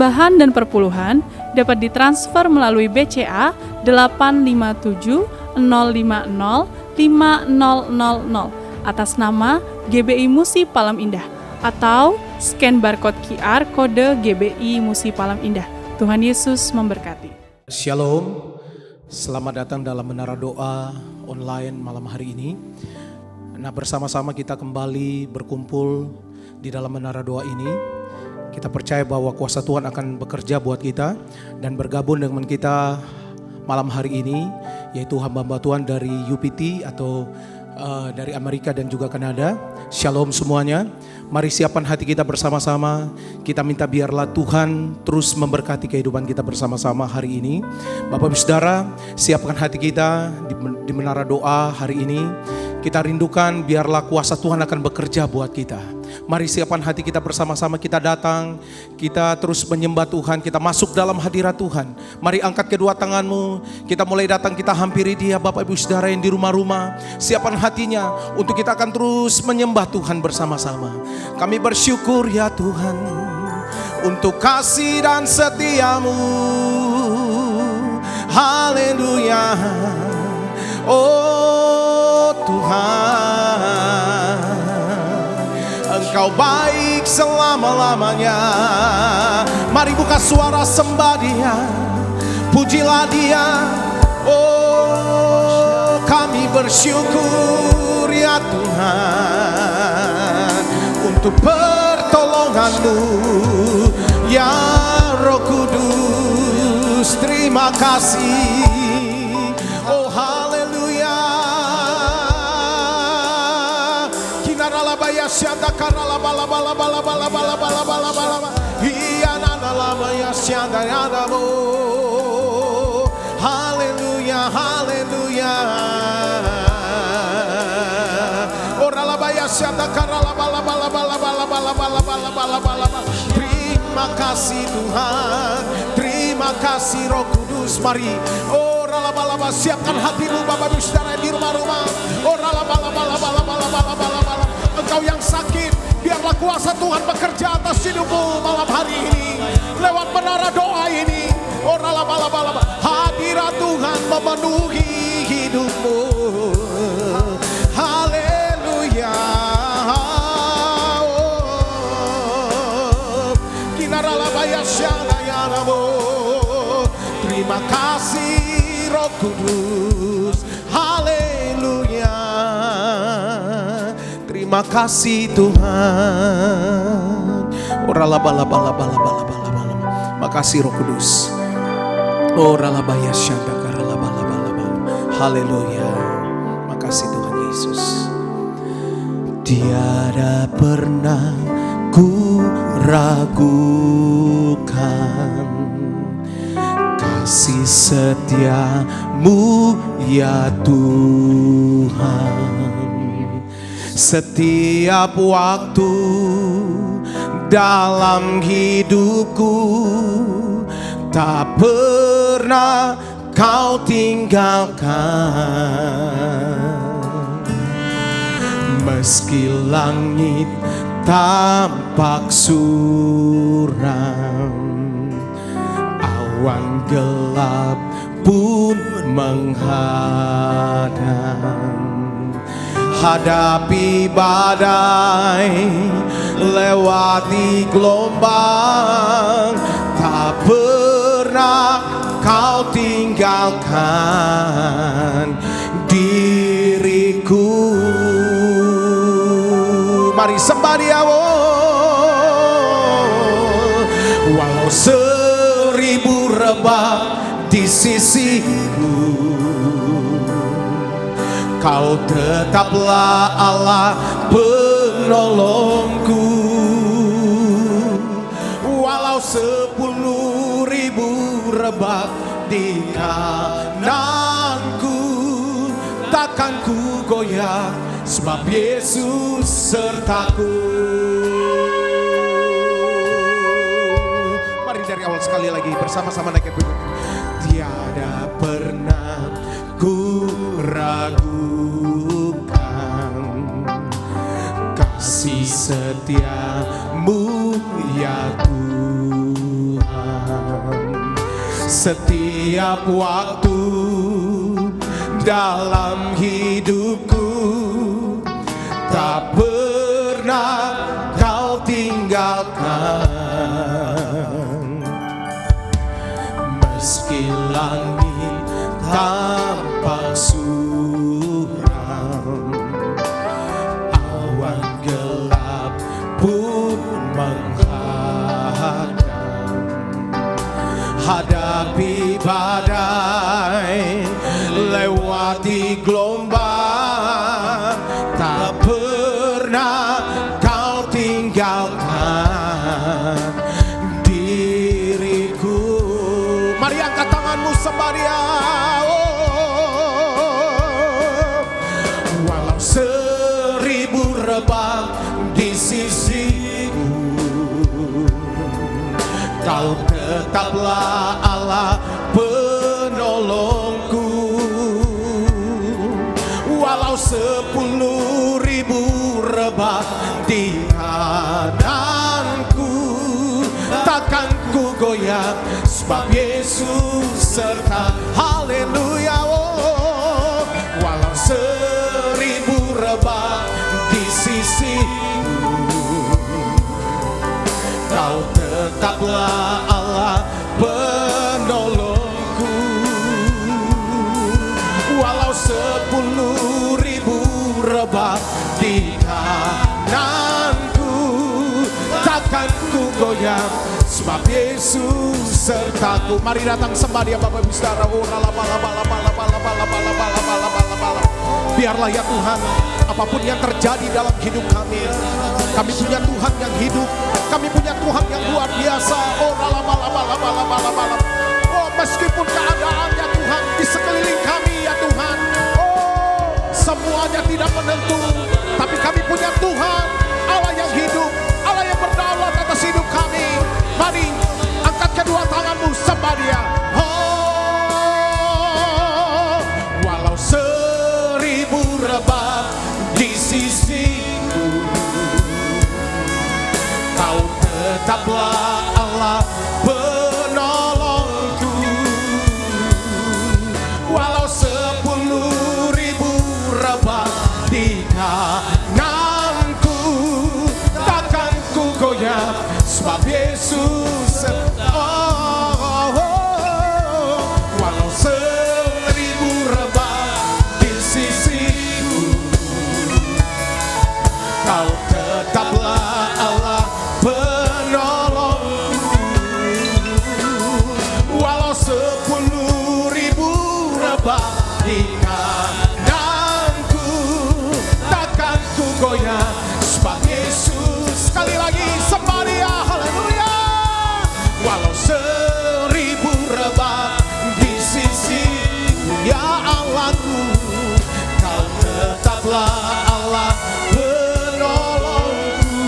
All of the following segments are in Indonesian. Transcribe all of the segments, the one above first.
Persembahan dan perpuluhan dapat ditransfer melalui BCA 857 050 5000 atas nama GBI Musi Palam Indah atau scan barcode QR kode GBI Musi Palam Indah. Tuhan Yesus memberkati. Shalom, selamat datang dalam Menara Doa online malam hari ini. Nah, bersama-sama kita kembali berkumpul di dalam Menara Doa ini. Kita percaya bahwa kuasa Tuhan akan bekerja buat kita dan bergabung dengan kita malam hari ini, yaitu hamba-hamba Tuhan dari UPT atau dari Amerika dan juga Kanada. Shalom semuanya. Mari siapkan hati kita bersama-sama. Kita minta biarlah Tuhan terus memberkati kehidupan kita bersama-sama hari ini. Bapak Ibu Saudara, siapkan hati kita di Menara Doa hari ini. Kita rindukan biarlah kuasa Tuhan akan bekerja buat kita. Mari siapkan hati kita bersama-sama, kita datang, kita terus menyembah Tuhan, kita masuk dalam hadirat Tuhan. Mari angkat kedua tanganmu, kita mulai datang, kita hampiri Dia. Bapak Ibu Saudara yang di rumah-rumah, siapkan hatinya untuk kita akan terus menyembah Tuhan bersama-sama. Kami bersyukur ya Tuhan untuk kasih dan setiamu. Haleluya. Oh Tuhan, Engkau baik selama-lamanya. Mari buka suara sembah Dia, pujilah Dia. Oh, kami bersyukur ya Tuhan untuk pertolongan-Mu ya Roh Kudus. Terima kasih. Oh haleluya. Kinaralabaya syanda karalabalabalabalabalabalabalabalabalabala. Iyananalabaya syanda yadamo. Haleluya, haleluya. Oralabaya syanda karalabalabalabalabalabalabalabalabalabala. Terima kasih Tuhan, terima kasih Roh Kudus. Mari, oh ralabalaba, siapkan hatimu Bapak Ibu Saudara di rumah-rumah. Oh ralabalabalabalabalabalabala. Engkau yang sakit, biarlah kuasa Tuhan bekerja atas hidupmu malam hari ini lewat Menara Doa ini. Oh ralabalaba, hadirat Tuhan memenuhi hidupmu. Haleluya. Terima kasih Roh Kudus. Haleluya. Terima kasih Tuhan. Makasih Roh Kudus. Haleluya. Makasih Tuhan Yesus. Tiada pernah ku ragukan kasih setiamu ya Tuhan. Setiap waktu dalam hidupku tak pernah kau tinggalkan. Meski langit tampak suram, awan gelap pun menghadang. Hadapi badai, lewati gelombang, tak pernah kau tinggalkan diriku. Mari sembah Dia. Walau seribu rebah di sisiku, Kau tetaplah Allah penolongku. Walau 10.000 rebah di kananku, takkan ku goyah, sebab Yesus sertaku. Mari dari awal sekali lagi bersama-sama naik ke gunung. Tiada pernah ku ragukan kasih setiamu ya Tuhan. setiap waktu dalam hidupku, tak pernah kau tinggalkan. Meski langit tampak suram, awan gelap pun menghadang, hadapi badai, lewati gelombang, tak pernah kau tinggalkan diriku. Mari angkat tanganmu sembah Dia. Walau 1000 rebah di sisiku, Kau tetaplah Allah penolongku. Walau 10.000 rebah di kananku, takkan ku goyah, sebab Yesus serta. Haleluya. Oh, walau 1000 rebah di sisiku, Kau tetaplah Allah penolongku. Walau 10.000 rebah di kananku, takkan ku goyah, sebab Yesus sertaku. Mari datang sembah Dia Bapak Ibu Saudara. Biarlah ya Tuhan, apapun yang terjadi dalam hidup kami, kami punya Tuhan yang hidup, kami punya Tuhan yang luar biasa. Oh, meskipun keadaannya Tuhan di sekeliling kami ya Tuhan, oh, semuanya tidak menentu, tapi kami punya Tuhan, Allah yang hidup, Allah yang berdaulat atas hidup kami. Mari angkat kedua tanganmu, sembah Dia. Oh, walau 1000 rebah di sisiku, Kau tetaplah Allah penolongku. Walau 10.000 rebah di kananku, takkan ku goyah, sebab Yesus walau 1000 rebah di sisiku, Kau tetaplah Allah penolongku. Walau 10.000 rebah di kananku, takkan ku goyah, sebab Yesus. Sekali lagi sembah Dia. Haleluya. Walau 1000 rebah di sisiku, ya Allahku, Kau tetaplah Allah penolongku.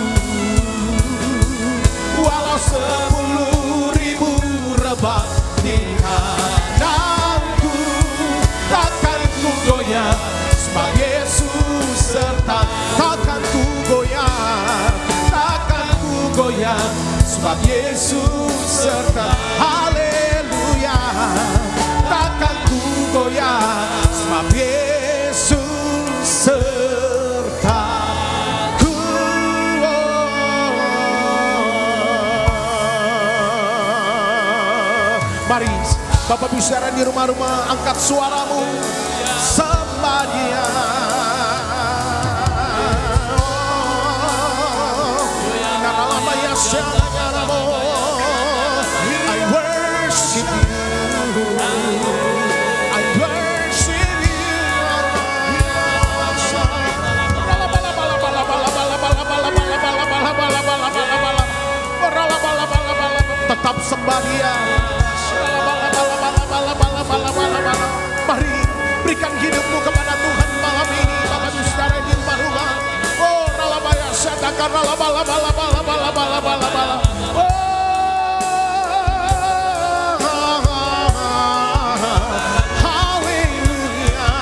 Walau 10.000 rebah di kananku, takkan ku goyah, sebab Yesus serta. Takkan ku goyah, takkan ku goyah, sebab Yesus serta. Haleluya. Takkan ku goyah, sebab Yesus sertaku. Mari Bapak Ibu Saudara di rumah-rumah, angkat suaramu, sembah Dia. I worship You, I worship You. Tetap sembah Dia. Mari berikan hidupmu kepada Tuhan malam ini, Bapak Ibu Saudara di rumah-rumah. Oh, ralabaya syadaka ralabalabalabalabalabalabala. Haleluya.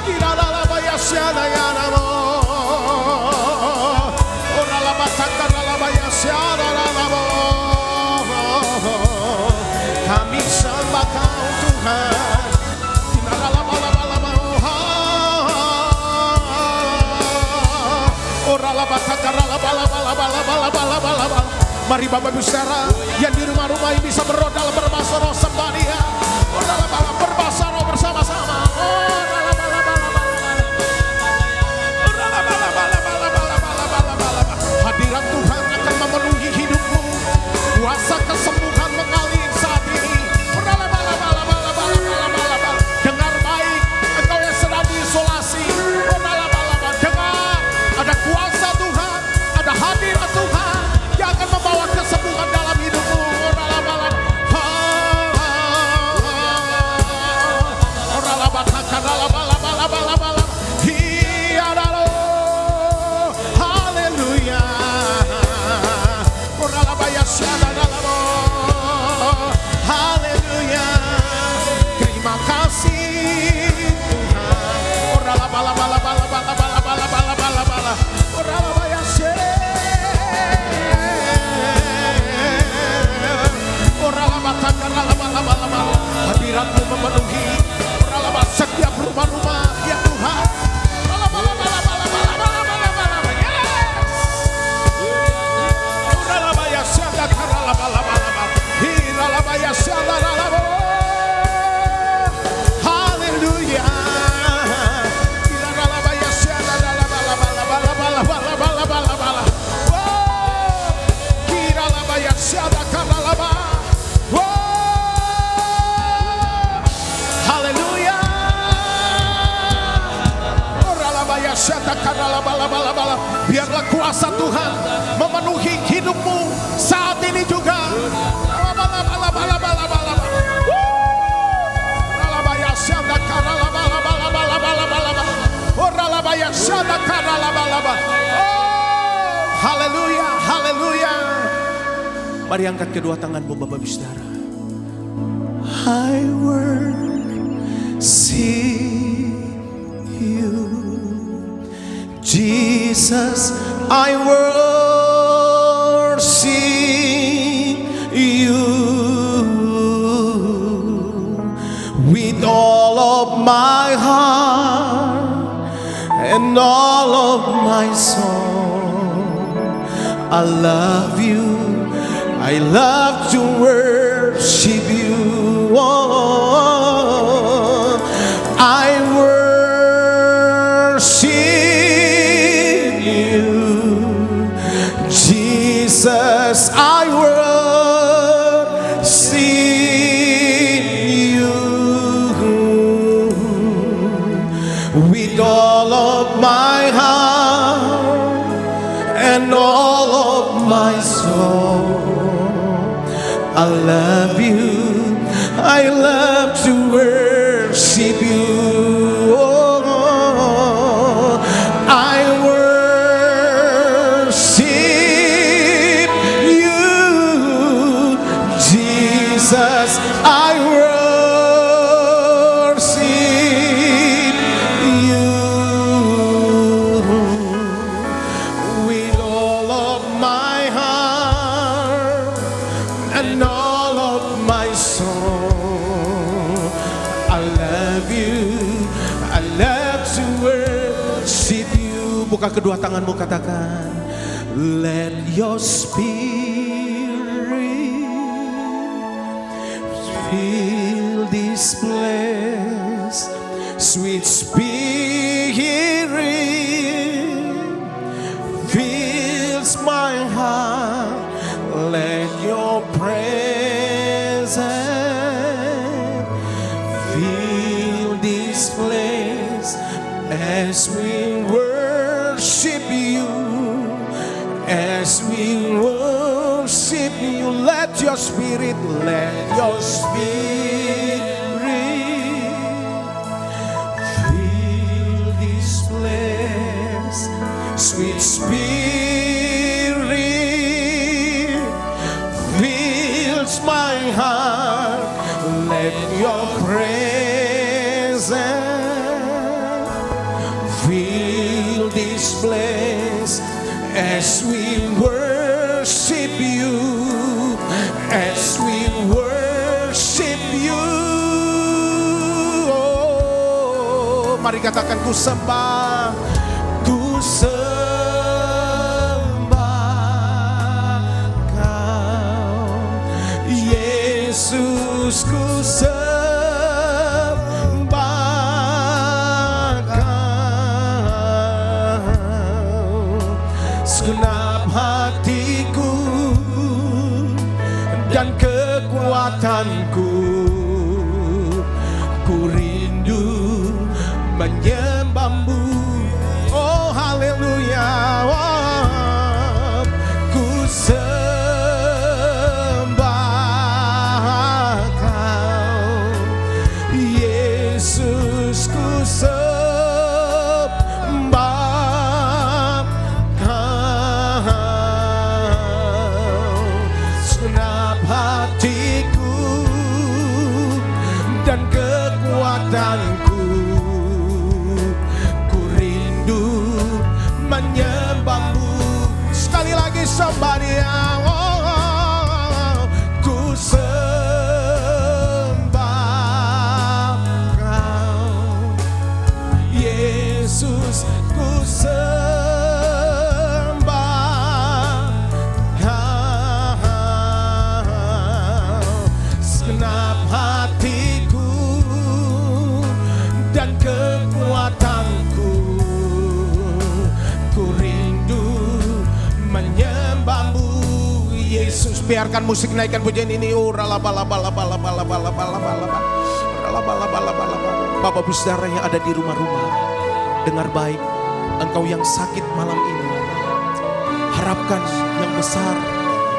Tidak ralabaya syadaya namo. Oh, ralabasaka ralabaya syadaya namo. Kami Mari Bapak Ibu Saudara yang di rumah-rumah ini bisa berdoa dalam berbahasa roh sembah Dia. Berbahasa roh bersama-sama. Hadirat Tuhan akan memenuhi hidupmu. Kuasa kesembuhan mengalir saat ini. Dengar baik, engkau yang sedang diisolasi. Dengar, ada kuasa Tuhan, ada hadirat Tuhan yang akan membawa kesembuhan dalam hidupmu. Haleluya. Terima kasih hadiratmu memenuhi setiap rumah-rumah ya Tuhan. Haleluya. Haleluya. Biarlah kuasa Tuhan memenuhi hidupmu saat ini juga. Haleluya, haleluya. Mari angkat kedua tanganmu Bapak Ibu Saudara. I worship you, Jesus, I worship you with all of my heart and all of my soul. I love you, I love to worship you. Oh, I worship you, Jesus, I worship you with all of my heart and all of my soul. I love you, I love to worship you. Oh, I worship you, Jesus, I worship you with all of my heart and all of my soul. I love you, I love to worship you. Buka kedua tanganmu, katakan, let your spirit fill this place, sweet spirit fills my heart. Let your presence fill this place as we worship you, as we worship you. Let your spirit fill this place, sweet spirit fills my heart. Let your presence fill this place as we worship you, as we worship you. Oh, mari katakan, ku sembah, ku sembah Yesus ku sembah Kau, segenap hatiku dan kekuatanku, ku rindu menyembahmu. Oh haleluya, ku sembah Kau, Yesus ku sembah Kau, segenap hatiku dan kekuatanku, ku rindu menyembahmu. Sekali lagi somebody, ku sembah Kau, Yesus ku sembah Kau, segenap hatiku dan kekuatanku, ku rindu menyembahmu. Yesus, biarkan musik naikkan pujian ini. Bapak Ibu Saudara yang ada di rumah-rumah, dengar baik, engkau yang sakit malam ini, harapkan yang besar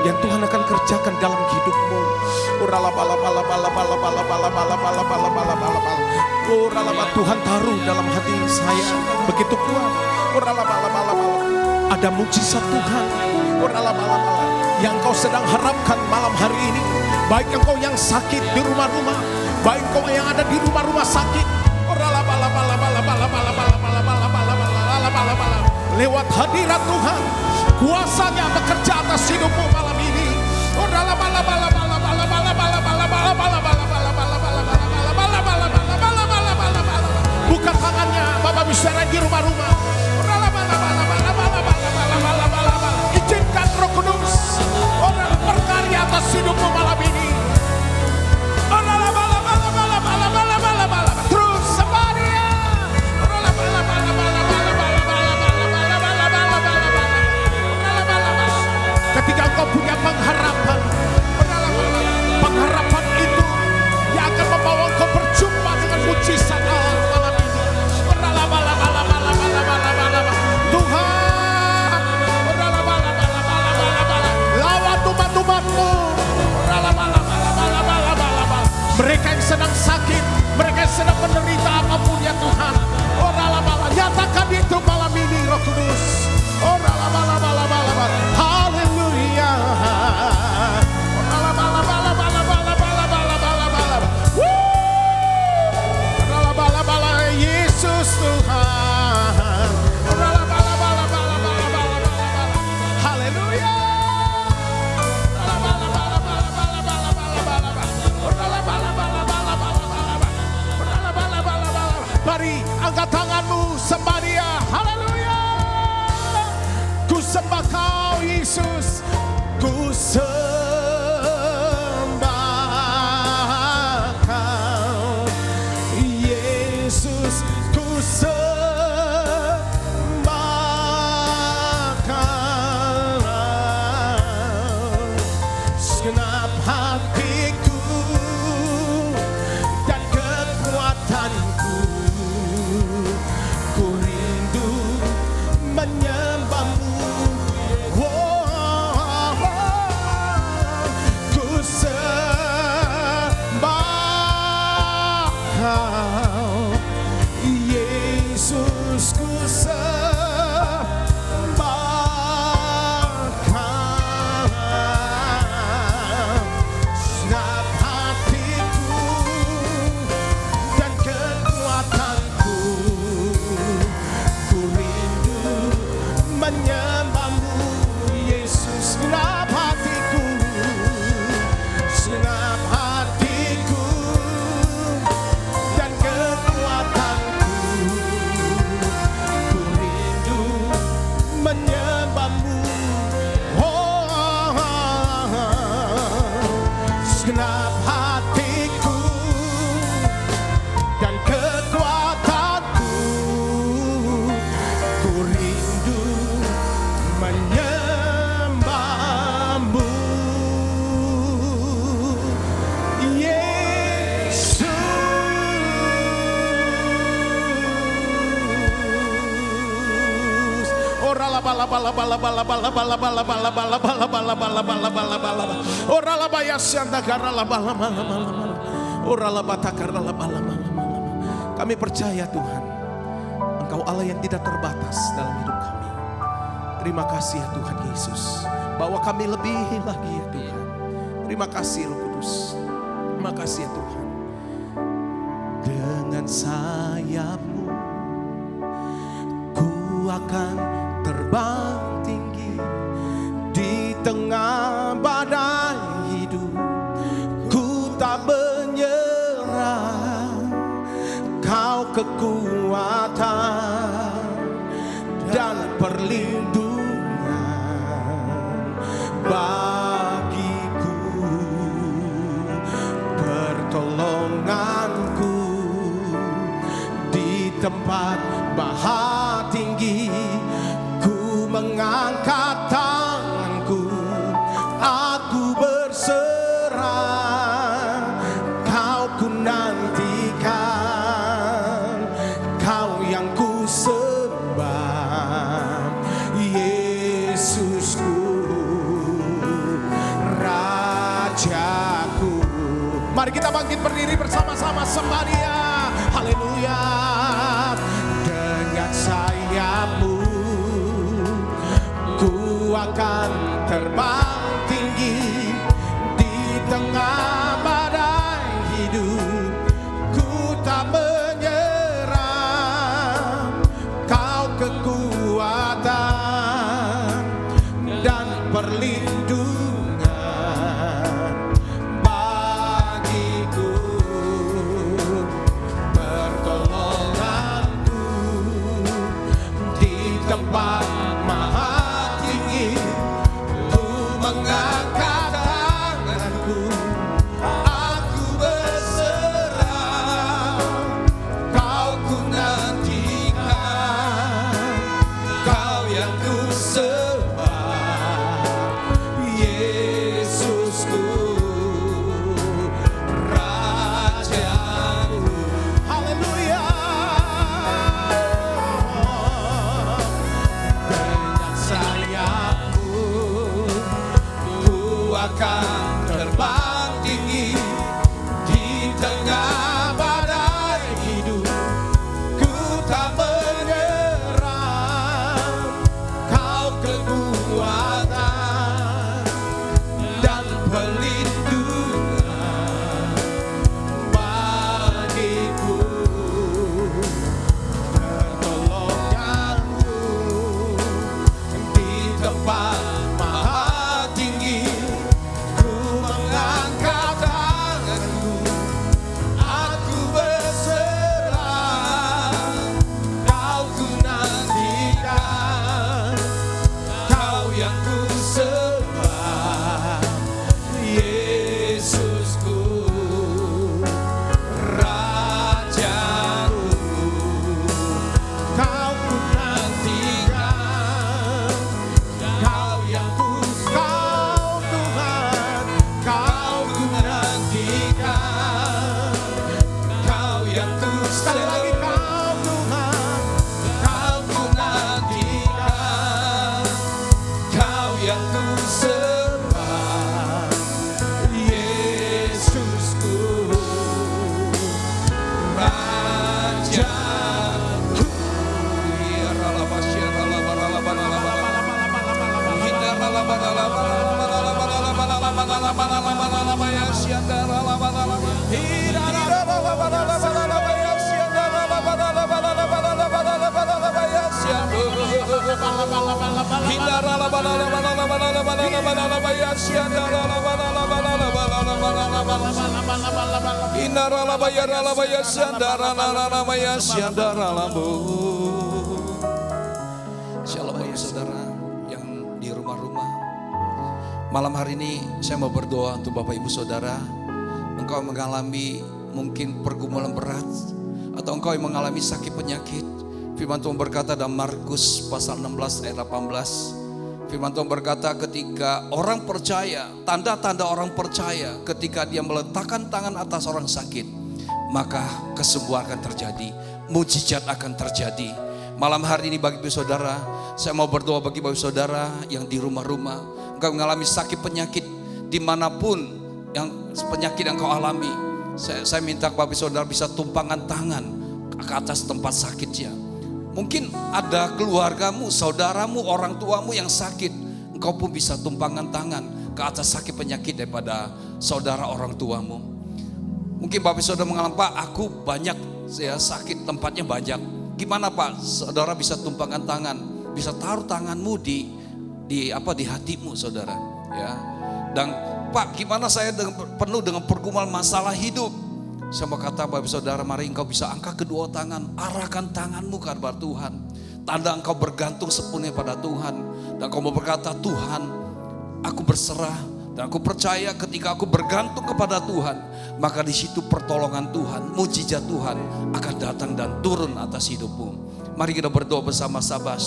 yang Tuhan akan kerjakan dalam hidupmu. Tuhan taruh dalam hati saya begitu kuat. Ada mujizat Tuhan yang kau sedang harapkan malam hari ini. Baik engkau yang sakit di rumah-rumah, baik engkau yang ada di rumah-rumah sakit, lewat hadirat Tuhan, kuasanya bekerja atas hidupmu malam ini. Buka tangannya Bapak Saudara di rumah-rumah. Izinkan Roh Kudus berkarya atas hidupmu malam ini. Terus sebaria. Ketika engkau punya pengharapan, pengharapan itu yang akan membawa engkau berjumpa dengan mujizat Allah malam ini. Tuhan, lawan umat-umatmu. Mereka yang sedang sakit, mereka yang sedang menderita apapun ya Tuhan. Nyatakan itu malam ini Roh Kudus. Haleluya. Yesus Tuhan. Haleluya. Mari angkat tanganmu, sembah Dia. Haleluya. Ku sembah Kau Yesus, ku sembah Kau Yesus, ku sembah Kau, segenap hatiku dan kekuatanku, ku rindu menyembahmu. Oh, oh, oh. segenap hatiku dan kekuatanku, ku rindu menyembahmu, Yesus. Ora la bala bala bala bala bala bala bala bala bala bala bala bala bala bala bala. Ora la baya syanda gara la bala bala bala bala. Ora la bata gara la bala bala bala. Kami percaya Tuhan, Engkau Allah yang tidak terbatas dalam hidup kami. Terima kasih ya Tuhan Yesus, bahwa kami lebih lagi ya Tuhan. Terima kasih Roh Kudus. Terima kasih ya Tuhan. Dengan sayap-Mu ku akan terbang tinggi di tengah badai hidup. Ku tak menyerah, Kau kekuatan dan perlindungan bagiku, pertolonganku di tempat maha tinggi. Ku mengangkat tanganku, aku berserah, Kau ku nantikan, Kau yang ku sembah, Yesusku, Rajaku. Mari kita bangkit berdiri bersama-sama, sembah Dia. Haleluya. Dengan sayap-Mu ku akan terbang tinggi di tengah badai hidup. Ku tak menyerah, Kau kekuatan dan perlindungan bagiku, pertolonganku di tempat maha tinggi. Ku mengangkat tanganku, aku berserah, Kau ku nantikan, Kau yang ku sembah, Yesusku, Rajaku. Haleluya. Dengan sayap-Mu ku akan terbang tinggi di tengah badai hidup. Ku tak menyerah, Kau kekuatan dan perlindungan bagiku, pertolonganku di tempat maha tinggi. Ku mengangkat tanganku, aku berserah, Kau ku nantikan, Kau yang ku sembah, Yesusku, Rajaku. Kau ku nantikan, Kau yang ku Kau Tuhan, Kau ku nantikan, Kau yang ku sekali lagi Kau Tuhan, Kau ku nantikan, Kau yang ku sembah, Yesusku, Rajaku. Shalom saudara yang di rumah-rumah. Malam hari ini saya mau berdoa untuk Bapak Ibu Saudara. Engkau mengalami mungkin pergumulan berat, atau engkau yang mengalami sakit penyakit. Firman Tuhan berkata dalam Markus pasal 16 ayat 18. Firman Tuhan berkata ketika orang percaya, tanda-tanda orang percaya ketika dia meletakkan tangan atas orang sakit, maka kesembuhan akan terjadi, mujizat akan terjadi. Malam hari ini bagi saudara, saya mau berdoa bagi Bapak Saudara yang di rumah-rumah, engkau mengalami sakit penyakit dimanapun yang penyakit yang kau alami. Saya minta Bapak Saudara bisa tumpangkan tangan ke atas tempat sakitnya. Mungkin ada keluargamu, saudaramu, orang tuamu yang sakit, engkau pun bisa tumpangkan tangan ke atas sakit penyakit daripada saudara orang tuamu. Mungkin Bapak Saudara mengalami, Pak, aku banyak saya sakit, tempatnya banyak. Gimana Pak? Saudara bisa tumpangkan tangan, bisa taruh tanganmu di hatimu saudara, ya. Dan Pak, gimana saya penuh dengan pergumulan masalah hidup? Saya mau kata Bapak Saudara, mari engkau bisa angkat kedua tangan, arahkan tanganmu ke arah Tuhan. Tanda engkau bergantung sepenuhnya pada Tuhan, dan engkau mau berkata, Tuhan, aku berserah. Dan aku percaya ketika aku bergantung kepada Tuhan, maka di situ pertolongan Tuhan, mujizat Tuhan akan datang dan turun atas hidupmu. Mari kita berdoa bersama-sama.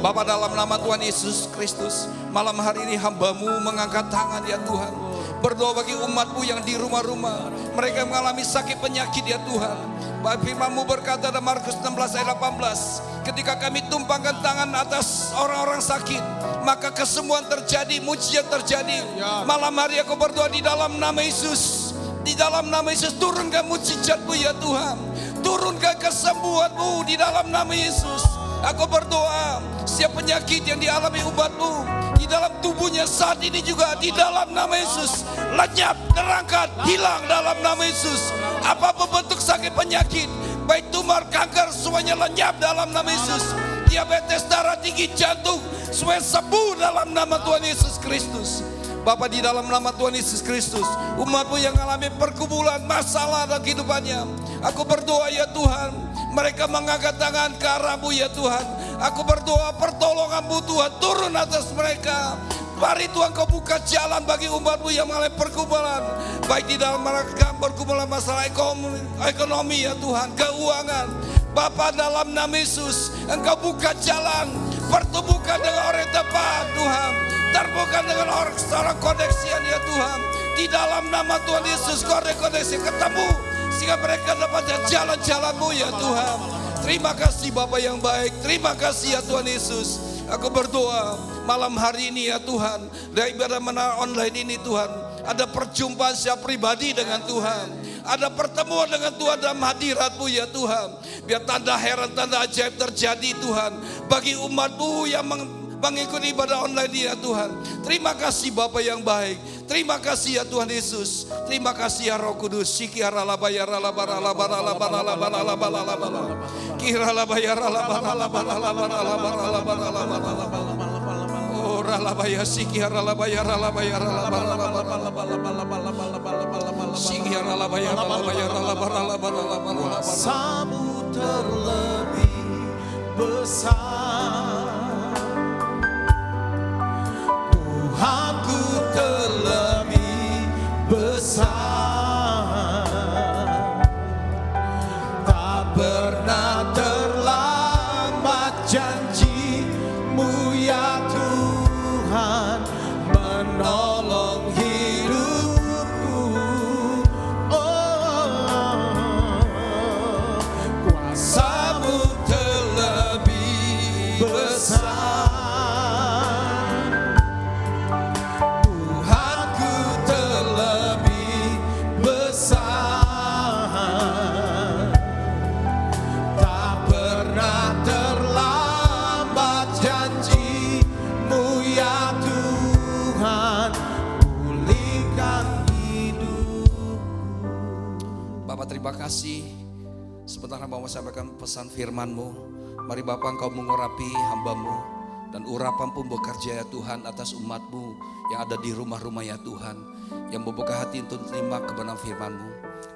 Bapa, dalam nama Tuhan Yesus Kristus, malam hari ini hamba-Mu mengangkat tangan ya Tuhan, berdoa bagi umat-Mu yang di rumah-rumah, mereka mengalami sakit penyakit ya Tuhan. Firman-Mu berkata dalam Markus 16 ayat 18, ketika kami tumpangkan tangan atas orang-orang sakit, maka kesembuhan terjadi, mujizat terjadi. Malam hari aku berdoa di dalam nama Yesus, di dalam nama Yesus, turunkan mujizat-Mu ya Tuhan, turunkan kesembuhan-Mu di dalam nama Yesus. Aku berdoa setiap penyakit yang dialami umat-Mu di dalam tubuhnya saat ini juga di dalam nama Yesus lenyap, terangkat, hilang dalam nama Yesus. Apapun bentuk sakit penyakit, baik tumor, kanker, semuanya lenyap dalam nama Yesus. Diabetes, darah tinggi, jantung, semuanya sembuh dalam nama Tuhan Yesus Kristus. Bapa, di dalam nama Tuhan Yesus Kristus, umat-Mu yang mengalami pergumulan masalah dalam kehidupannya, aku berdoa ya Tuhan, mereka mengangkat tangan ke arah-Mu ya Tuhan. Aku berdoa pertolongan-Mu Tuhan turun atas mereka. Mari Tuhan Kau buka jalan bagi umat-Mu yang mengalami pergumulan, baik di dalam mereka pergumulan masalah ekonomi ya Tuhan, keuangan. Bapa, dalam nama Yesus, Engkau buka jalan, pertemukan dengan orang yang tepat Tuhan, terbuka dengan orang koneksian ya Tuhan. Di dalam nama Tuhan Yesus, koneksi ketemu, sehingga mereka dapat jalan-jalan-Mu ya Tuhan. Terima kasih Bapa yang baik, terima kasih ya Tuhan Yesus. Aku berdoa malam hari ini ya Tuhan, dari ibadah menara online ini Tuhan, ada perjumpaan secara pribadi dengan Tuhan, ada pertemuan dengan Tuhan dalam hadirat-Mu ya Tuhan. Biar tanda heran, tanda ajaib terjadi Tuhan, bagi umat-Mu yang mengikuti ibadah online ini ya Tuhan. Terima kasih Bapa yang baik, terima kasih ya Tuhan Yesus, terima kasih ya Roh Kudus. Kuasamu terlebih besar, Tuhanku terlebih besar, tak pernah terlambat janji-Mu ya Tuhan, menolong hidupku. Kuasa-Mu terlebih besar, terima kasih. Sebentar hamba mau sampaikan pesan firman-Mu. Mari Bapa, Engkau mengurapi hamba-Mu. Dan urapan pun bekerja ya Tuhan atas umat-Mu yang ada di rumah-rumah ya Tuhan, yang membuka hati untuk menerima kebenaran firman-Mu.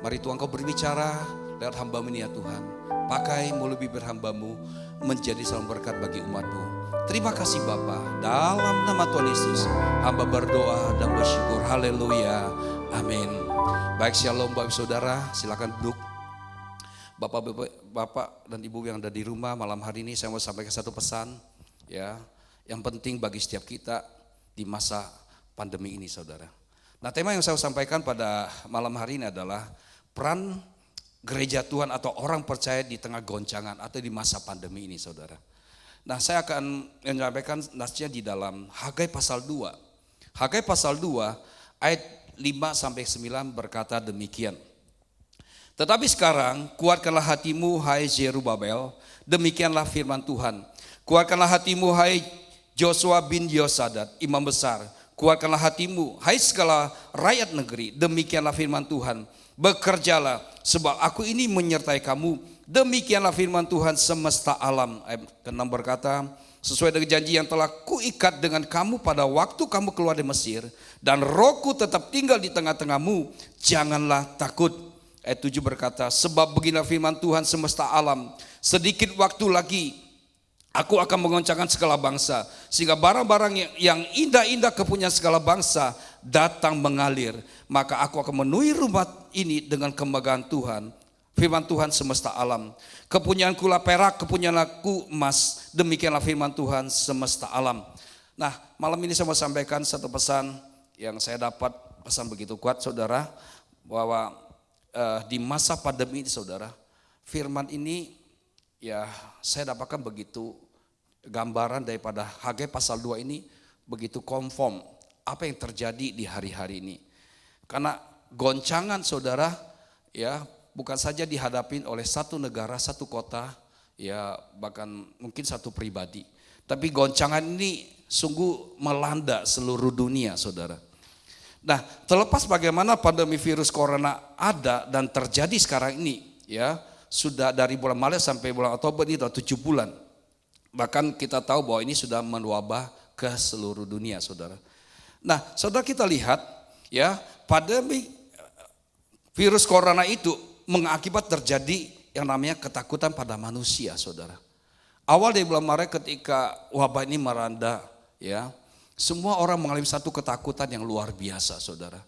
Mari Tuhan Kau berbicara lewat hamba-Mu ini ya Tuhan. Pakai mulut bibir hamba-Mu menjadi selalu berkat bagi umat-Mu. Terima kasih Bapa, dalam nama Tuhan Yesus hamba berdoa dan bersyukur. Haleluya, amin. Baik, shalom Bapak Saudara, silakan duduk. Bapak dan Ibu yang ada di rumah, malam hari ini saya mau sampaikan satu pesan ya, yang penting bagi setiap kita di masa pandemi ini saudara. Nah, tema yang saya sampaikan pada malam hari ini adalah peran gereja Tuhan atau orang percaya di tengah goncangan atau di masa pandemi ini saudara. Nah, saya akan menyampaikan nasnya di dalam Hagai pasal 2. Hagai pasal 2 ayat 5-9 berkata demikian. Tetapi sekarang kuatkanlah hatimu hai Zerubabel, demikianlah firman Tuhan. Kuatkanlah hatimu hai Joshua bin Yosadat, imam besar. Kuatkanlah hatimu hai segala rakyat negeri, demikianlah firman Tuhan. Bekerjalah sebab aku ini menyertai kamu, demikianlah firman Tuhan semesta alam. Ayat ke-6 berkata, sesuai dengan janji yang telah kuikat dengan kamu pada waktu kamu keluar dari Mesir, dan rohku tetap tinggal di tengah-tengahmu, janganlah takut. Ayat 7 berkata, sebab beginilah firman Tuhan semesta alam, sedikit waktu lagi aku akan mengoncangkan segala bangsa, sehingga barang-barang yang indah-indah kepunyaan segala bangsa datang mengalir. Maka aku akan memenuhi rumah ini dengan kemegahan Tuhan, firman Tuhan semesta alam. Kepunyaanku lah perak, kepunyaanku emas, demikianlah firman Tuhan semesta alam. Nah, malam ini saya mau sampaikan satu pesan yang saya dapat, pesan begitu kuat saudara, bahwa di masa pandemi ini saudara, firman ini ya saya dapatkan begitu gambaran daripada Hagai pasal 2 ini begitu konform apa yang terjadi di hari-hari ini. Karena goncangan saudara ya bukan saja dihadapin oleh satu negara, satu kota, ya bahkan mungkin satu pribadi. Tapi goncangan ini sungguh melanda seluruh dunia saudara. Nah, terlepas bagaimana pandemi virus corona ada dan terjadi sekarang ini ya, sudah dari bulan Maret sampai bulan Oktober ini sudah 7 bulan. Bahkan kita tahu bahwa ini sudah menwabah ke seluruh dunia saudara. Nah, saudara kita lihat ya, pandemi virus corona itu mengakibat terjadi yang namanya ketakutan pada manusia saudara. Awal dari bulan Maret ketika wabah ini melanda ya, semua orang mengalami satu ketakutan yang luar biasa saudara.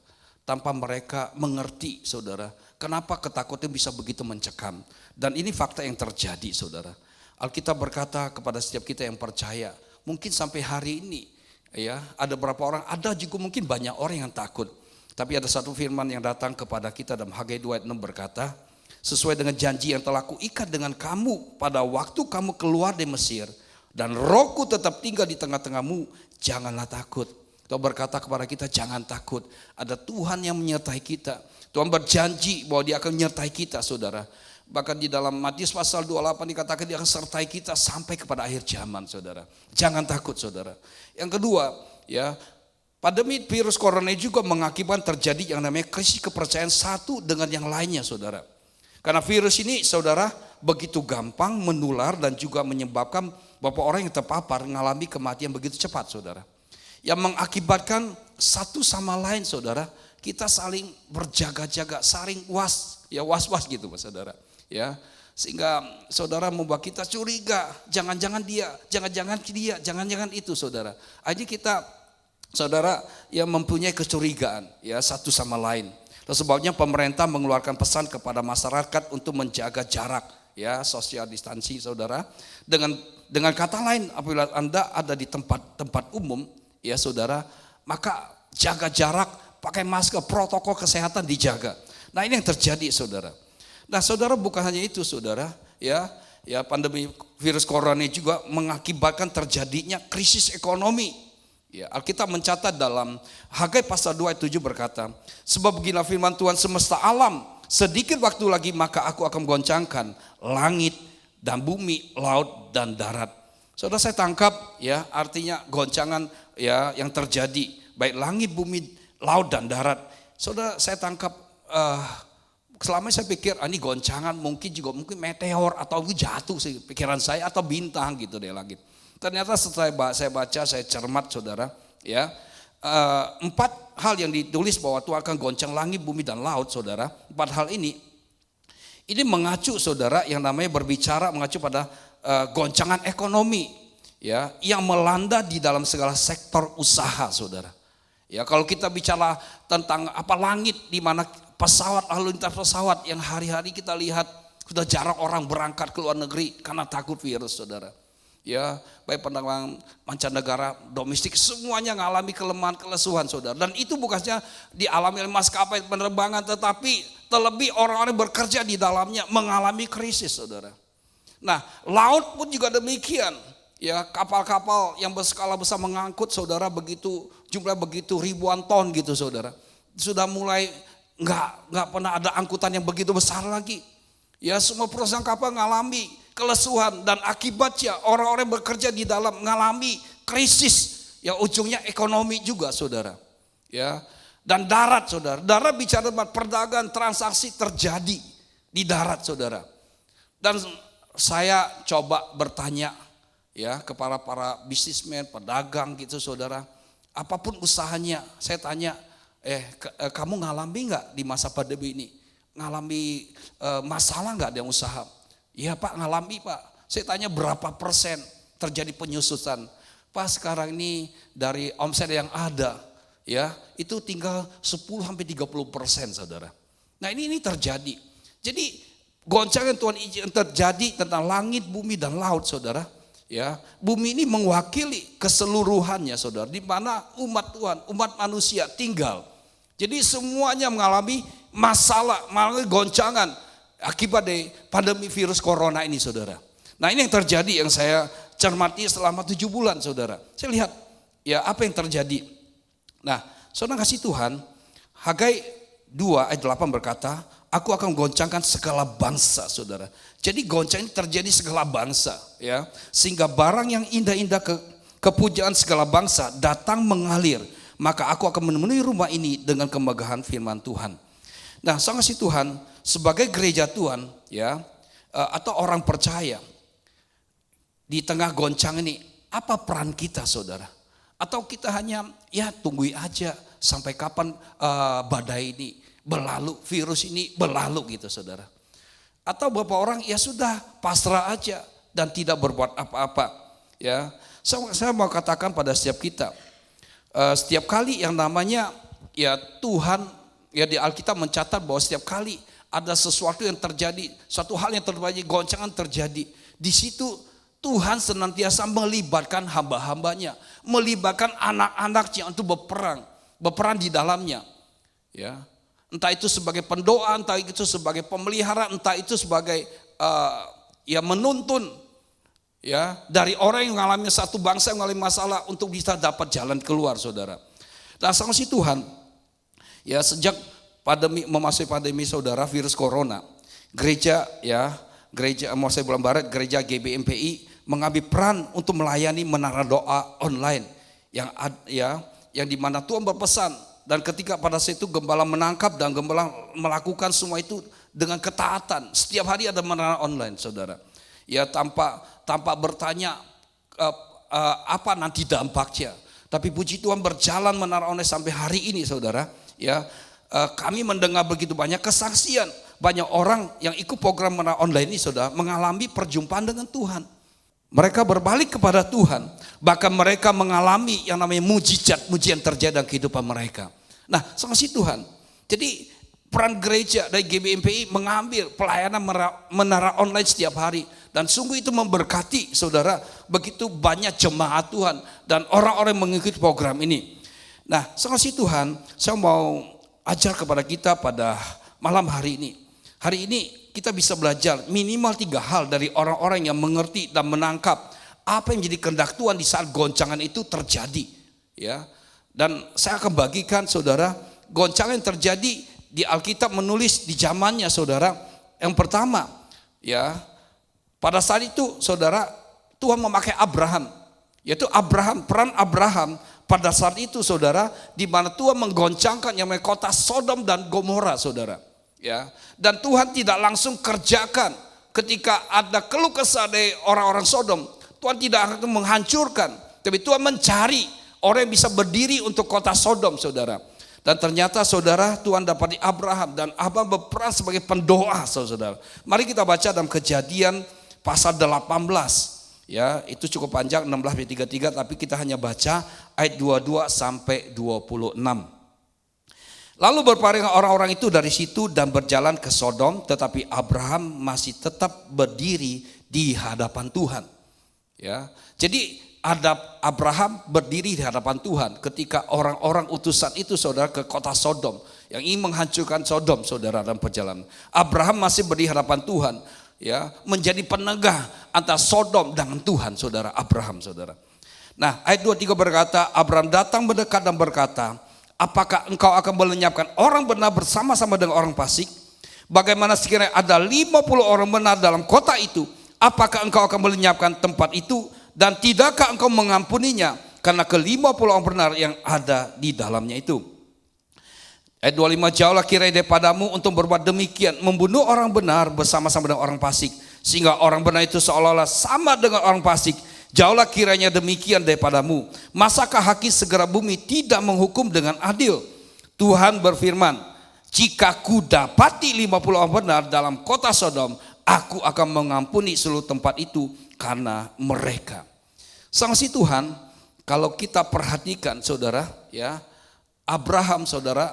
Tanpa mereka mengerti saudara, kenapa ketakutan bisa begitu mencekam. Dan ini fakta yang terjadi saudara. Alkitab berkata kepada setiap kita yang percaya, mungkin sampai hari ini ya, ada berapa orang, ada juga mungkin banyak orang yang takut. Tapi ada satu firman yang datang kepada kita dalam Hagai 2 ayat 6 berkata, sesuai dengan janji yang telah kuikat dengan kamu pada waktu kamu keluar dari Mesir, dan rohku tetap tinggal di tengah-tengahmu, janganlah takut. Tuhan berkata kepada kita, jangan takut. Ada Tuhan yang menyertai kita. Tuhan berjanji bahwa Dia akan menyertai kita saudara. Bahkan di dalam Matius pasal 28 dikatakan Dia akan sertai kita sampai kepada akhir zaman saudara. Jangan takut saudara. Yang kedua ya, pandemi virus corona juga mengakibatkan terjadi yang namanya krisis kepercayaan satu dengan yang lainnya saudara. Karena virus ini saudara begitu gampang menular dan juga menyebabkan beberapa orang yang terpapar mengalami kematian begitu cepat saudara. Yang mengakibatkan satu sama lain saudara, kita saling berjaga-jaga, saling was-was gitu saudara. Ya, sehingga saudara membuat kita curiga, jangan-jangan dia, jangan-jangan itu saudara. Akhirnya kita saudara yang mempunyai kecurigaan ya satu sama lain. Dan sebabnya pemerintah mengeluarkan pesan kepada masyarakat untuk menjaga jarak ya, social distancing saudara. Dengan kata lain, apabila Anda ada di tempat umum ya saudara, maka jaga jarak, pakai masker, protokol kesehatan dijaga. Nah, ini yang terjadi saudara. Nah, saudara bukan hanya itu saudara, ya pandemi virus corona juga mengakibatkan terjadinya krisis ekonomi. Ya, Alkitab mencatat dalam Hagai pasal 2 ayat 7 berkata, sebab beginilah firman Tuhan semesta alam, sedikit waktu lagi maka aku akan menggoncangkan langit dan bumi, laut dan darat. Saudara saya tangkap ya, artinya goncangan ya yang terjadi baik langit, bumi, laut dan darat. Saudara saya tangkap selama saya pikir ini goncangan mungkin meteor atau jatuh sih pikiran saya atau bintang gitu deh langit. Ternyata setelah saya baca, saya cermat saudara, ya 4 hal yang ditulis bahwa Tuhan akan goncang langit, bumi dan laut saudara. 4 hal ini mengacu saudara yang namanya berbicara mengacu pada goncangan ekonomi ya yang melanda di dalam segala sektor usaha saudara. Ya kalau kita bicara tentang langit di mana pesawat lalu lintas pesawat yang hari-hari kita lihat sudah jarang orang berangkat ke luar negeri karena takut virus saudara. Ya baik penerbangan mancanegara, domestik semuanya mengalami kelemahan kelesuan saudara. Dan itu bukannya dialami oleh maskapai penerbangan tetapi terlebih orang-orang bekerja di dalamnya mengalami krisis saudara. Nah laut pun juga demikian. Ya kapal-kapal yang berskala besar mengangkut saudara begitu jumlah begitu ribuan ton gitu saudara. Sudah mulai nggak pernah ada angkutan yang begitu besar lagi. Ya semua perusahaan kapal mengalami kelesuan dan akibatnya orang-orang bekerja di dalam mengalami krisis. Ya ujungnya ekonomi juga saudara. Ya dan darat saudara. Darat bicara tentang perdagangan transaksi terjadi di darat saudara. Dan saya coba bertanya ya kepada para bisnismen, pedagang gitu saudara, apapun usahanya, saya tanya, kamu ngalami nggak di masa pandemi ini, ngalami masalah nggak dengan usaha? Iya Pak ngalami Pak. Saya tanya berapa persen terjadi penyusutan? Pak sekarang ini dari omset yang ada, ya itu tinggal 10-30% saudara. Nah ini terjadi. Jadi goncangan Tuhan izin terjadi tentang langit, bumi dan laut saudara. Ya, bumi ini mewakili keseluruhannya saudara, di mana umat Tuhan, umat manusia tinggal. Jadi semuanya mengalami masalah, mengalami goncangan akibat dari pandemi virus corona ini saudara. Nah ini yang terjadi yang saya cermati selama 7 bulan saudara. Saya lihat ya apa yang terjadi. Nah saudara kasih Tuhan, Hagai 2 ayat 8 berkata, aku akan goncangkan segala bangsa saudara. Jadi goncang ini terjadi segala bangsa ya. Sehingga barang yang indah-indah kepujaan segala bangsa datang mengalir. Maka aku akan memenuhi rumah ini dengan kemegahan firman Tuhan. Nah sang kasih Tuhan sebagai gereja Tuhan ya atau orang percaya di tengah goncang ini apa peran kita saudara? Atau kita hanya ya tunggu aja sampai kapan badai ini berlalu, virus ini berlalu gitu saudara. Atau beberapa orang ya sudah pasrah aja dan tidak berbuat apa-apa. Ya, saya mau katakan pada setiap kita, setiap kali yang namanya ya Tuhan ya di Alkitab mencatat bahwa setiap kali ada sesuatu yang terjadi, suatu hal yang terjadi, goncangan terjadi, di situ Tuhan senantiasa melibatkan hamba-hambanya, melibatkan anak-anaknya untuk berperan di dalamnya. Ya. Entah itu sebagai pendoa, entah itu sebagai pemelihara, entah itu sebagai ya menuntun ya dari orang yang mengalami satu bangsa yang mengalami masalah untuk bisa dapat jalan keluar saudara. Dan sang si Tuhan ya sejak memasuki pandemi saudara virus corona, gereja Mose Bulan Barat, gereja GBMPI mengambil peran untuk melayani menara doa online yang dimana Tuhan berpesan. Dan ketika pada saat itu gembala menangkap dan gembala melakukan semua itu dengan ketaatan. Setiap hari ada menara online saudara. Ya tanpa bertanya apa nanti dampaknya. Tapi puji Tuhan berjalan menara online sampai hari ini saudara. Ya kami mendengar begitu banyak kesaksian. Banyak orang yang ikut program menara online ini saudara mengalami perjumpaan dengan Tuhan. Mereka berbalik kepada Tuhan. Bahkan mereka mengalami yang namanya mujizat terjadi dalam kehidupan mereka. Nah, sama si Tuhan. Jadi peran gereja dari GBMPI mengambil pelayanan menara online setiap hari. Dan sungguh itu memberkati saudara begitu banyak jemaat Tuhan. Dan orang-orang mengikuti program ini. Nah, sama si Tuhan saya mau ajar kepada kita pada malam hari ini. Hari ini kita bisa belajar minimal 3 hal dari orang-orang yang mengerti dan menangkap apa yang menjadi kehendak Tuhan di saat goncangan itu terjadi. Ya, dan saya akan bagikan saudara goncangan yang terjadi di Alkitab menulis di zamannya saudara. Yang pertama, ya pada saat itu saudara Tuhan memakai Abraham, yaitu peran Abraham pada saat itu saudara, di mana Tuhan menggoncangkan yang namanya kota Sodom dan Gomora saudara. Ya, dan Tuhan tidak langsung kerjakan ketika ada keluh kesah dari orang-orang Sodom. Tuhan tidak akan menghancurkan, tapi Tuhan mencari orang yang bisa berdiri untuk kota Sodom, saudara. Dan ternyata saudara, Tuhan dapat di Abraham, dan Abraham berperan sebagai pendoa, saudara. Mari kita baca dalam Kejadian pasal 18. Ya, itu cukup panjang 16-33, tapi kita hanya baca ayat 22 sampai 26. Lalu berpaling orang-orang itu dari situ dan berjalan ke Sodom, tetapi Abraham masih tetap berdiri di hadapan Tuhan. Ya. Jadi Abraham berdiri di hadapan Tuhan ketika orang-orang utusan itu, saudara, ke kota Sodom yang ingin menghancurkan Sodom, saudara, dalam perjalanan. Abraham masih berdiri di hadapan Tuhan, ya, menjadi penegah antara Sodom dengan Tuhan, saudara. Abraham, saudara. Nah, ayat 23 berkata, Abraham datang mendekat dan berkata, apakah engkau akan melenyapkan orang benar bersama-sama dengan orang fasik? Bagaimana sekiranya ada 50 orang benar dalam kota itu? Apakah engkau akan melenyapkan tempat itu? Dan tidakkah engkau mengampuninya karena ke-50 orang benar yang ada di dalamnya itu? Ayat 25, jauhlah kiranya daripadamu untuk berbuat demikian, membunuh orang benar bersama-sama dengan orang fasik, sehingga orang benar itu seolah-olah sama dengan orang fasik. Jauhlah kiranya demikian daripadamu. Masakah hakim segera bumi tidak menghukum dengan adil? Tuhan berfirman, jika ku dapati 50 orang benar dalam kota Sodom, aku akan mengampuni seluruh tempat itu karena mereka. Sanksi Tuhan, kalau kita perhatikan, saudara, ya, Abraham, saudara,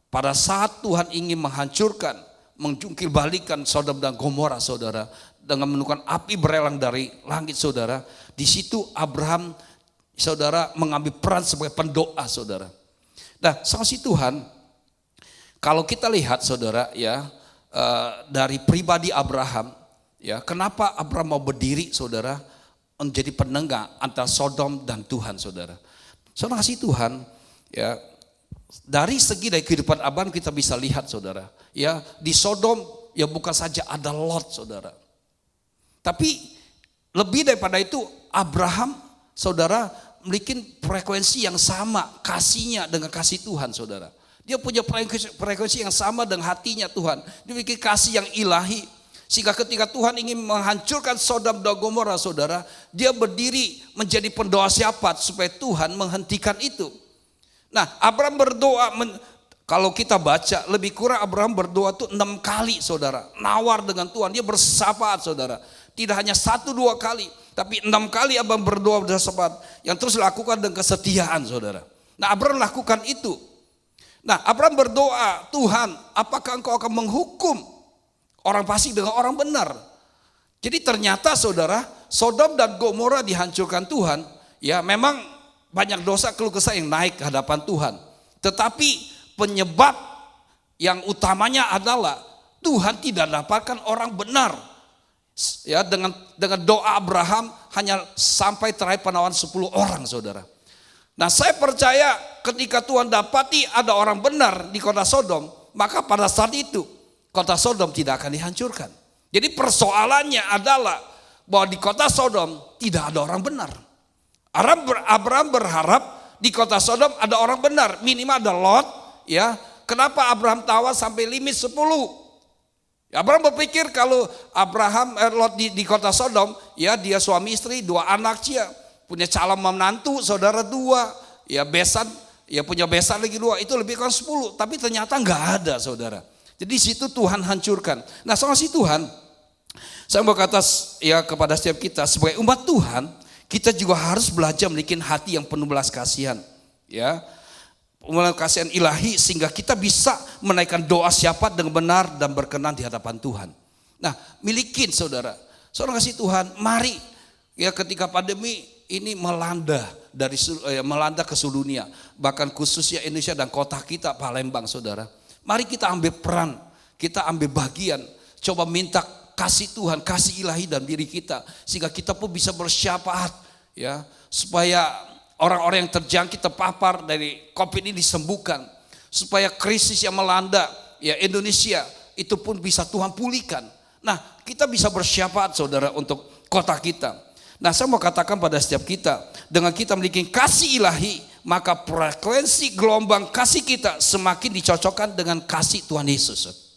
pada saat Tuhan ingin menghancurkan, menjungkir balikan Sodom dan Gomora, saudara, dengan menurunkan api berelang dari langit, saudara, di situ Abraham, saudara, mengambil peran sebagai pendoa, saudara. Nah, sanksi Tuhan, kalau kita lihat, saudara, ya, dari pribadi Abraham, ya, kenapa Abraham mau berdiri, saudara, menjadi penengah antara Sodom dan Tuhan, saudara. Saudara kasih Tuhan, ya, dari segi dari kehidupan Abraham kita bisa lihat, saudara, ya, di Sodom ya bukan saja ada Lot, saudara, tapi lebih daripada itu Abraham, saudara, memiliki frekuensi yang sama kasihnya dengan kasih Tuhan, saudara. Dia punya frekuensi yang sama dengan hatinya Tuhan. Dia memiliki kasih yang ilahi. Sehingga ketika Tuhan ingin menghancurkan Sodom dan Gomora, saudara, dia berdiri menjadi pendoa syafaat supaya Tuhan menghentikan itu. Nah, Abraham berdoa, kalau kita baca lebih kurang Abraham berdoa itu 6 kali, saudara. Nawar dengan Tuhan, dia bersyafaat, saudara. Tidak hanya 1-2 kali, tapi 6 kali Abraham berdoa bersyafaat yang terus dilakukan dengan kesetiaan, saudara. Nah, Abraham lakukan itu. Nah, Abraham berdoa, Tuhan, apakah engkau akan menghukum orang fasik dengan orang benar? Jadi ternyata, saudara, Sodom dan Gomora dihancurkan Tuhan. Ya, memang banyak dosa keluh kesah yang naik ke hadapan Tuhan. Tetapi penyebab yang utamanya adalah Tuhan tidak dapatkan orang benar. Ya, dengan doa Abraham hanya sampai terakhir penawaran 10 orang, saudara. Nah, saya percaya ketika Tuhan dapati ada orang benar di kota Sodom, maka pada saat itu kota Sodom tidak akan dihancurkan. Jadi persoalannya adalah bahwa di kota Sodom tidak ada orang benar. Abraham berharap di kota Sodom ada orang benar, minimal ada Lot, ya. Kenapa Abraham tawar sampai limit 10? Abraham berpikir kalau Lot di kota Sodom, ya, dia suami istri, 2 anak dia, punya calon menantu, saudara 2, ya, besan, ya, punya besan lagi 2, itu lebih kurang 10, tapi ternyata nggak ada, saudara. Jadi di situ Tuhan hancurkan. Nah, soal si Tuhan, saya mau kata ya kepada setiap kita sebagai umat Tuhan, kita juga harus belajar memiliki hati yang penuh belas kasihan, ya, belas kasihan ilahi, sehingga kita bisa menaikkan doa syafaat dengan benar dan berkenan di hadapan Tuhan. Nah, milikin, saudara. Saudara kasih Tuhan, mari, ya, ketika pandemi ini melanda melanda ke seluruh dunia, bahkan khususnya Indonesia dan kota kita Palembang, saudara. Mari kita ambil peran, kita ambil bagian, coba minta kasih Tuhan, kasih ilahi dalam diri kita, sehingga kita pun bisa bersyafaat, ya, supaya orang-orang yang terjangkit terpapar dari COVID ini disembuhkan, supaya krisis yang melanda, ya, Indonesia itu pun bisa Tuhan pulihkan. Nah, kita bisa bersyafaat, saudara, untuk kota kita. Nah, saya mau katakan pada setiap kita, dengan kita memiliki kasih ilahi, maka frekuensi gelombang kasih kita semakin dicocokkan dengan kasih Tuhan Yesus.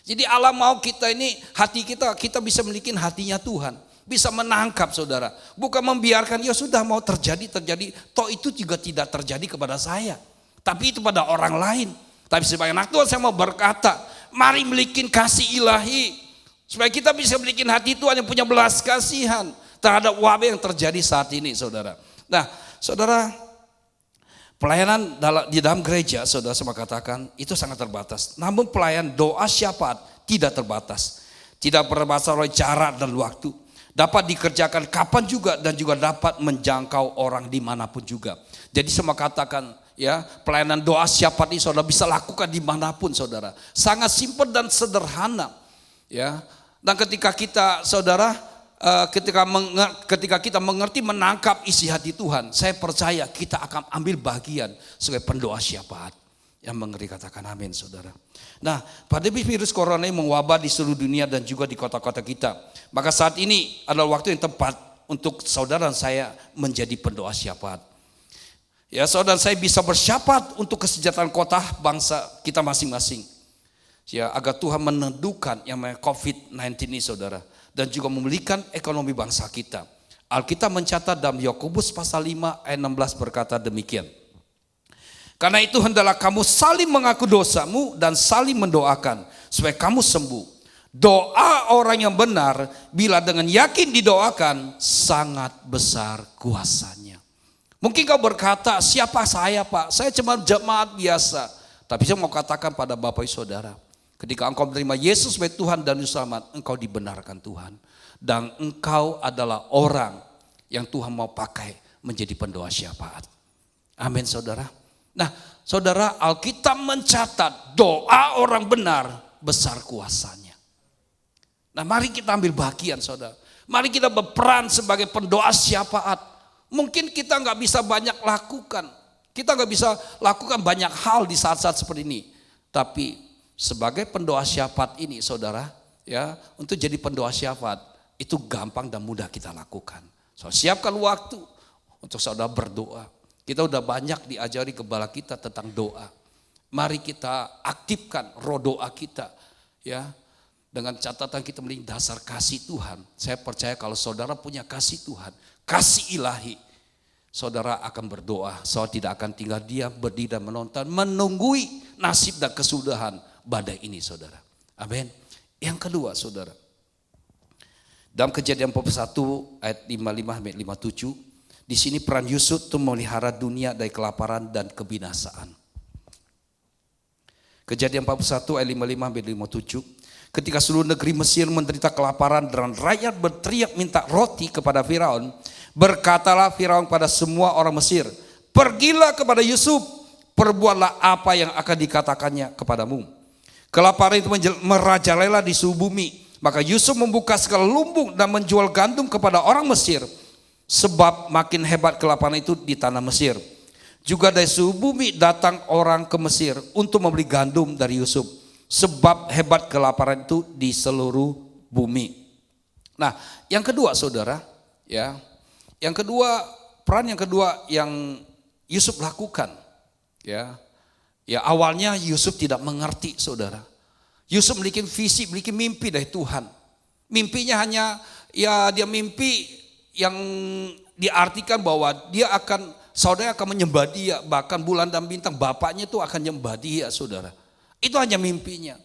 Jadi Allah mau kita ini, hati kita bisa memiliki hatinya Tuhan. Bisa menangkap saudara. Bukan membiarkan ya sudah mau terjadi. Toh itu juga tidak terjadi kepada saya. Tapi itu pada orang lain. Tapi sebagai anak Tuhan saya mau berkata, mari milikin kasih ilahi. Supaya kita bisa milikin hati Tuhan yang punya belas kasihan terhadap wabah yang terjadi saat ini saudara. Nah saudara, pelayanan di dalam gereja, saudara semua katakan, itu sangat terbatas. Namun pelayan doa syafaat tidak terbatas. Tidak terbatas oleh cara dan waktu. Dapat dikerjakan kapan juga dan juga dapat menjangkau orang dimanapun juga. Jadi semua katakan, ya, pelayanan doa syafaat ini saudara bisa lakukan dimanapun saudara. Sangat simpel dan sederhana. Ya. Dan ketika kita saudara, ketika kita mengerti menangkap isi hati Tuhan, saya percaya kita akan ambil bagian sebagai pendoa syafaat. Yang mengerti katakan amin saudara. Nah, pandemi virus corona ini mewabah di seluruh dunia dan juga di kota-kota kita. Maka saat ini adalah waktu yang tepat untuk saudara dan saya menjadi pendoa syafaat. Ya, saudara saya bisa bersyafaat untuk kesejahteraan kota bangsa kita masing-masing. Ya, agar Tuhan menentukan yang namanya COVID-19 ini saudara. Dan juga memulihkan ekonomi bangsa kita. Alkitab mencatat dalam Yakobus pasal 5 ayat 16 berkata demikian. Karena itu hendaklah kamu saling mengaku dosamu dan saling mendoakan supaya kamu sembuh. Doa orang yang benar bila dengan yakin didoakan sangat besar kuasanya. Mungkin kau berkata, siapa saya Pak? Saya cuma jemaat biasa. Tapi saya mau katakan pada Bapak Ibu Saudara, ketika engkau menerima Yesus sebagai Tuhan dan Juru Selamat, engkau dibenarkan Tuhan. Dan engkau adalah orang yang Tuhan mau pakai menjadi pendoa syafaat. Amin saudara. Nah saudara, Alkitab mencatat doa orang benar besar kuasanya. Nah mari kita ambil bagian saudara. Mari kita berperan sebagai pendoa syafaat. Mungkin kita gak bisa banyak lakukan. Kita gak bisa lakukan banyak hal di saat-saat seperti ini. Tapi sebagai pendoa syafaat ini saudara, ya, untuk jadi pendoa syafaat itu gampang dan mudah kita lakukan. So, siapkan waktu untuk saudara berdoa. Kita udah banyak diajari kepala kita tentang doa. Mari kita aktifkan roh doa kita, ya, dengan catatan kita memiliki dasar kasih Tuhan. Saya percaya kalau saudara punya kasih Tuhan, kasih ilahi, saudara akan berdoa. Saudara tidak akan tinggal diam, berdiri dan menonton, menunggui nasib dan kesudahan badai ini saudara. Amin. Yang kedua saudara, dalam Kejadian 1 ayat 55 sampai 57, di sini peran Yusuf itu memelihara dunia dari kelaparan dan kebinasaan. Kejadian 41 ayat 55 sampai 57, ketika seluruh negeri Mesir menderita kelaparan dan rakyat berteriak minta roti kepada Firaun, berkatalah Firaun pada semua orang Mesir, pergilah kepada Yusuf, perbuatlah apa yang akan dikatakannya kepadamu. Kelaparan itu merajalela di seluruh bumi. Maka Yusuf membuka segala lumbung dan menjual gandum kepada orang Mesir. Sebab makin hebat kelaparan itu di tanah Mesir. Juga dari seluruh bumi datang orang ke Mesir untuk membeli gandum dari Yusuf. Sebab hebat kelaparan itu di seluruh bumi. Nah yang kedua saudara, ya, yang kedua, peran yang kedua yang Yusuf lakukan, ya, awalnya Yusuf tidak mengerti saudara. Yusuf memiliki visi, memiliki mimpi dari Tuhan. Mimpinya hanya, ya, dia mimpi yang diartikan bahwa dia akan, saudara akan menyembah dia, bahkan bulan dan bintang bapaknya itu akan menyembah dia saudara. Itu hanya mimpinya.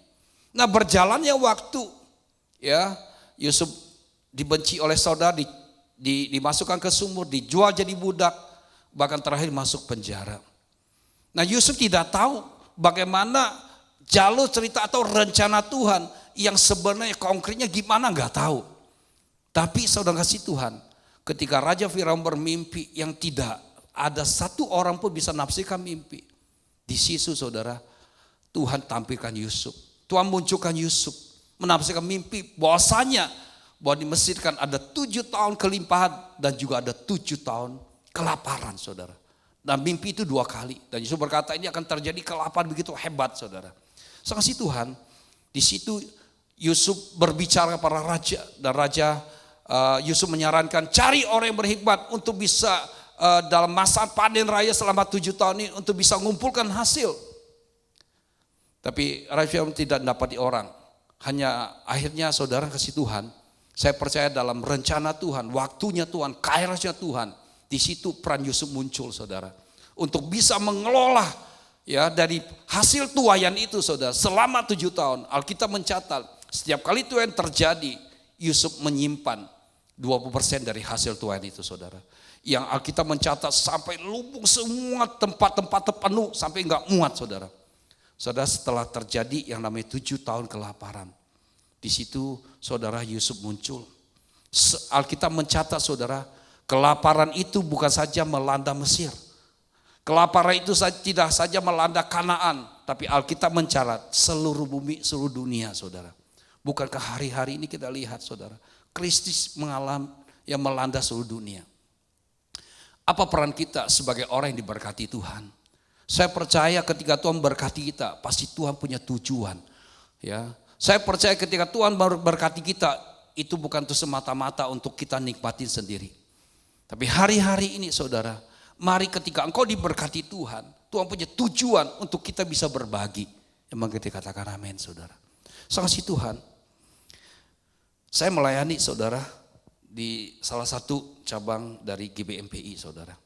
Nah berjalannya waktu, ya, Yusuf dibenci oleh saudara, dimasukkan ke sumur, dijual jadi budak, bahkan terakhir masuk penjara. Nah Yusuf tidak tahu bagaimana jalur cerita atau rencana Tuhan yang sebenarnya konkretnya gimana gak tahu. Tapi saudara kasih Tuhan, ketika Raja Firaun bermimpi yang tidak ada satu orang pun bisa nafsirkan mimpi. Di situ saudara, Tuhan tampilkan Yusuf. Tuhan munculkan Yusuf, menafsirkan mimpi bahwasanya bahwa di Mesir kan ada 7 tahun kelimpahan dan juga ada 7 tahun kelaparan saudara. Dan mimpi itu 2 kali. Dan Yusuf berkata ini akan terjadi kelaparan begitu hebat saudara. Saya kasih Tuhan, di situ Yusuf berbicara para raja dan Raja Yusuf menyarankan cari orang yang berhikmat untuk bisa dalam masa panen raya selama 7 tahun ini untuk bisa mengumpulkan hasil. Tapi Raja Firaun tidak mendapati orang. Hanya akhirnya saudara kasih Tuhan, Saya percaya dalam rencana Tuhan, waktunya Tuhan, kairasnya Tuhan. Di situ peran Yusuf muncul, saudara. Untuk bisa mengelola ya dari hasil tuaian itu, saudara. Selama 7 tahun, Alkitab mencatat setiap kali tuaian terjadi, Yusuf menyimpan 20% dari hasil tuaian itu, saudara. Yang Alkitab mencatat sampai lubung semua tempat-tempat penuh sampai enggak muat, saudara. Saudara, setelah terjadi yang namanya 7 tahun kelaparan, di situ saudara Yusuf muncul. Alkitab mencatat, saudara, kelaparan itu bukan saja melanda Mesir. Kelaparan itu tidak saja melanda Kanaan, tapi Alkitab mencatat seluruh bumi, seluruh dunia, saudara. Bukankah hari-hari ini kita lihat, saudara, krisis mengalami yang melanda seluruh dunia. Apa peran kita sebagai orang yang diberkati Tuhan? Saya percaya ketika Tuhan berkati kita, pasti Tuhan punya tujuan. Ya, saya percaya ketika Tuhan berkati kita, itu bukan tuh semata-mata untuk kita nikmatin sendiri. Tapi hari-hari ini, saudara, mari ketika engkau diberkati Tuhan, Tuhan punya tujuan untuk kita bisa berbagi. Emang kita katakan amin, saudara. Kasih Tuhan, saya melayani, saudara, di salah satu cabang dari GBMPI, saudara.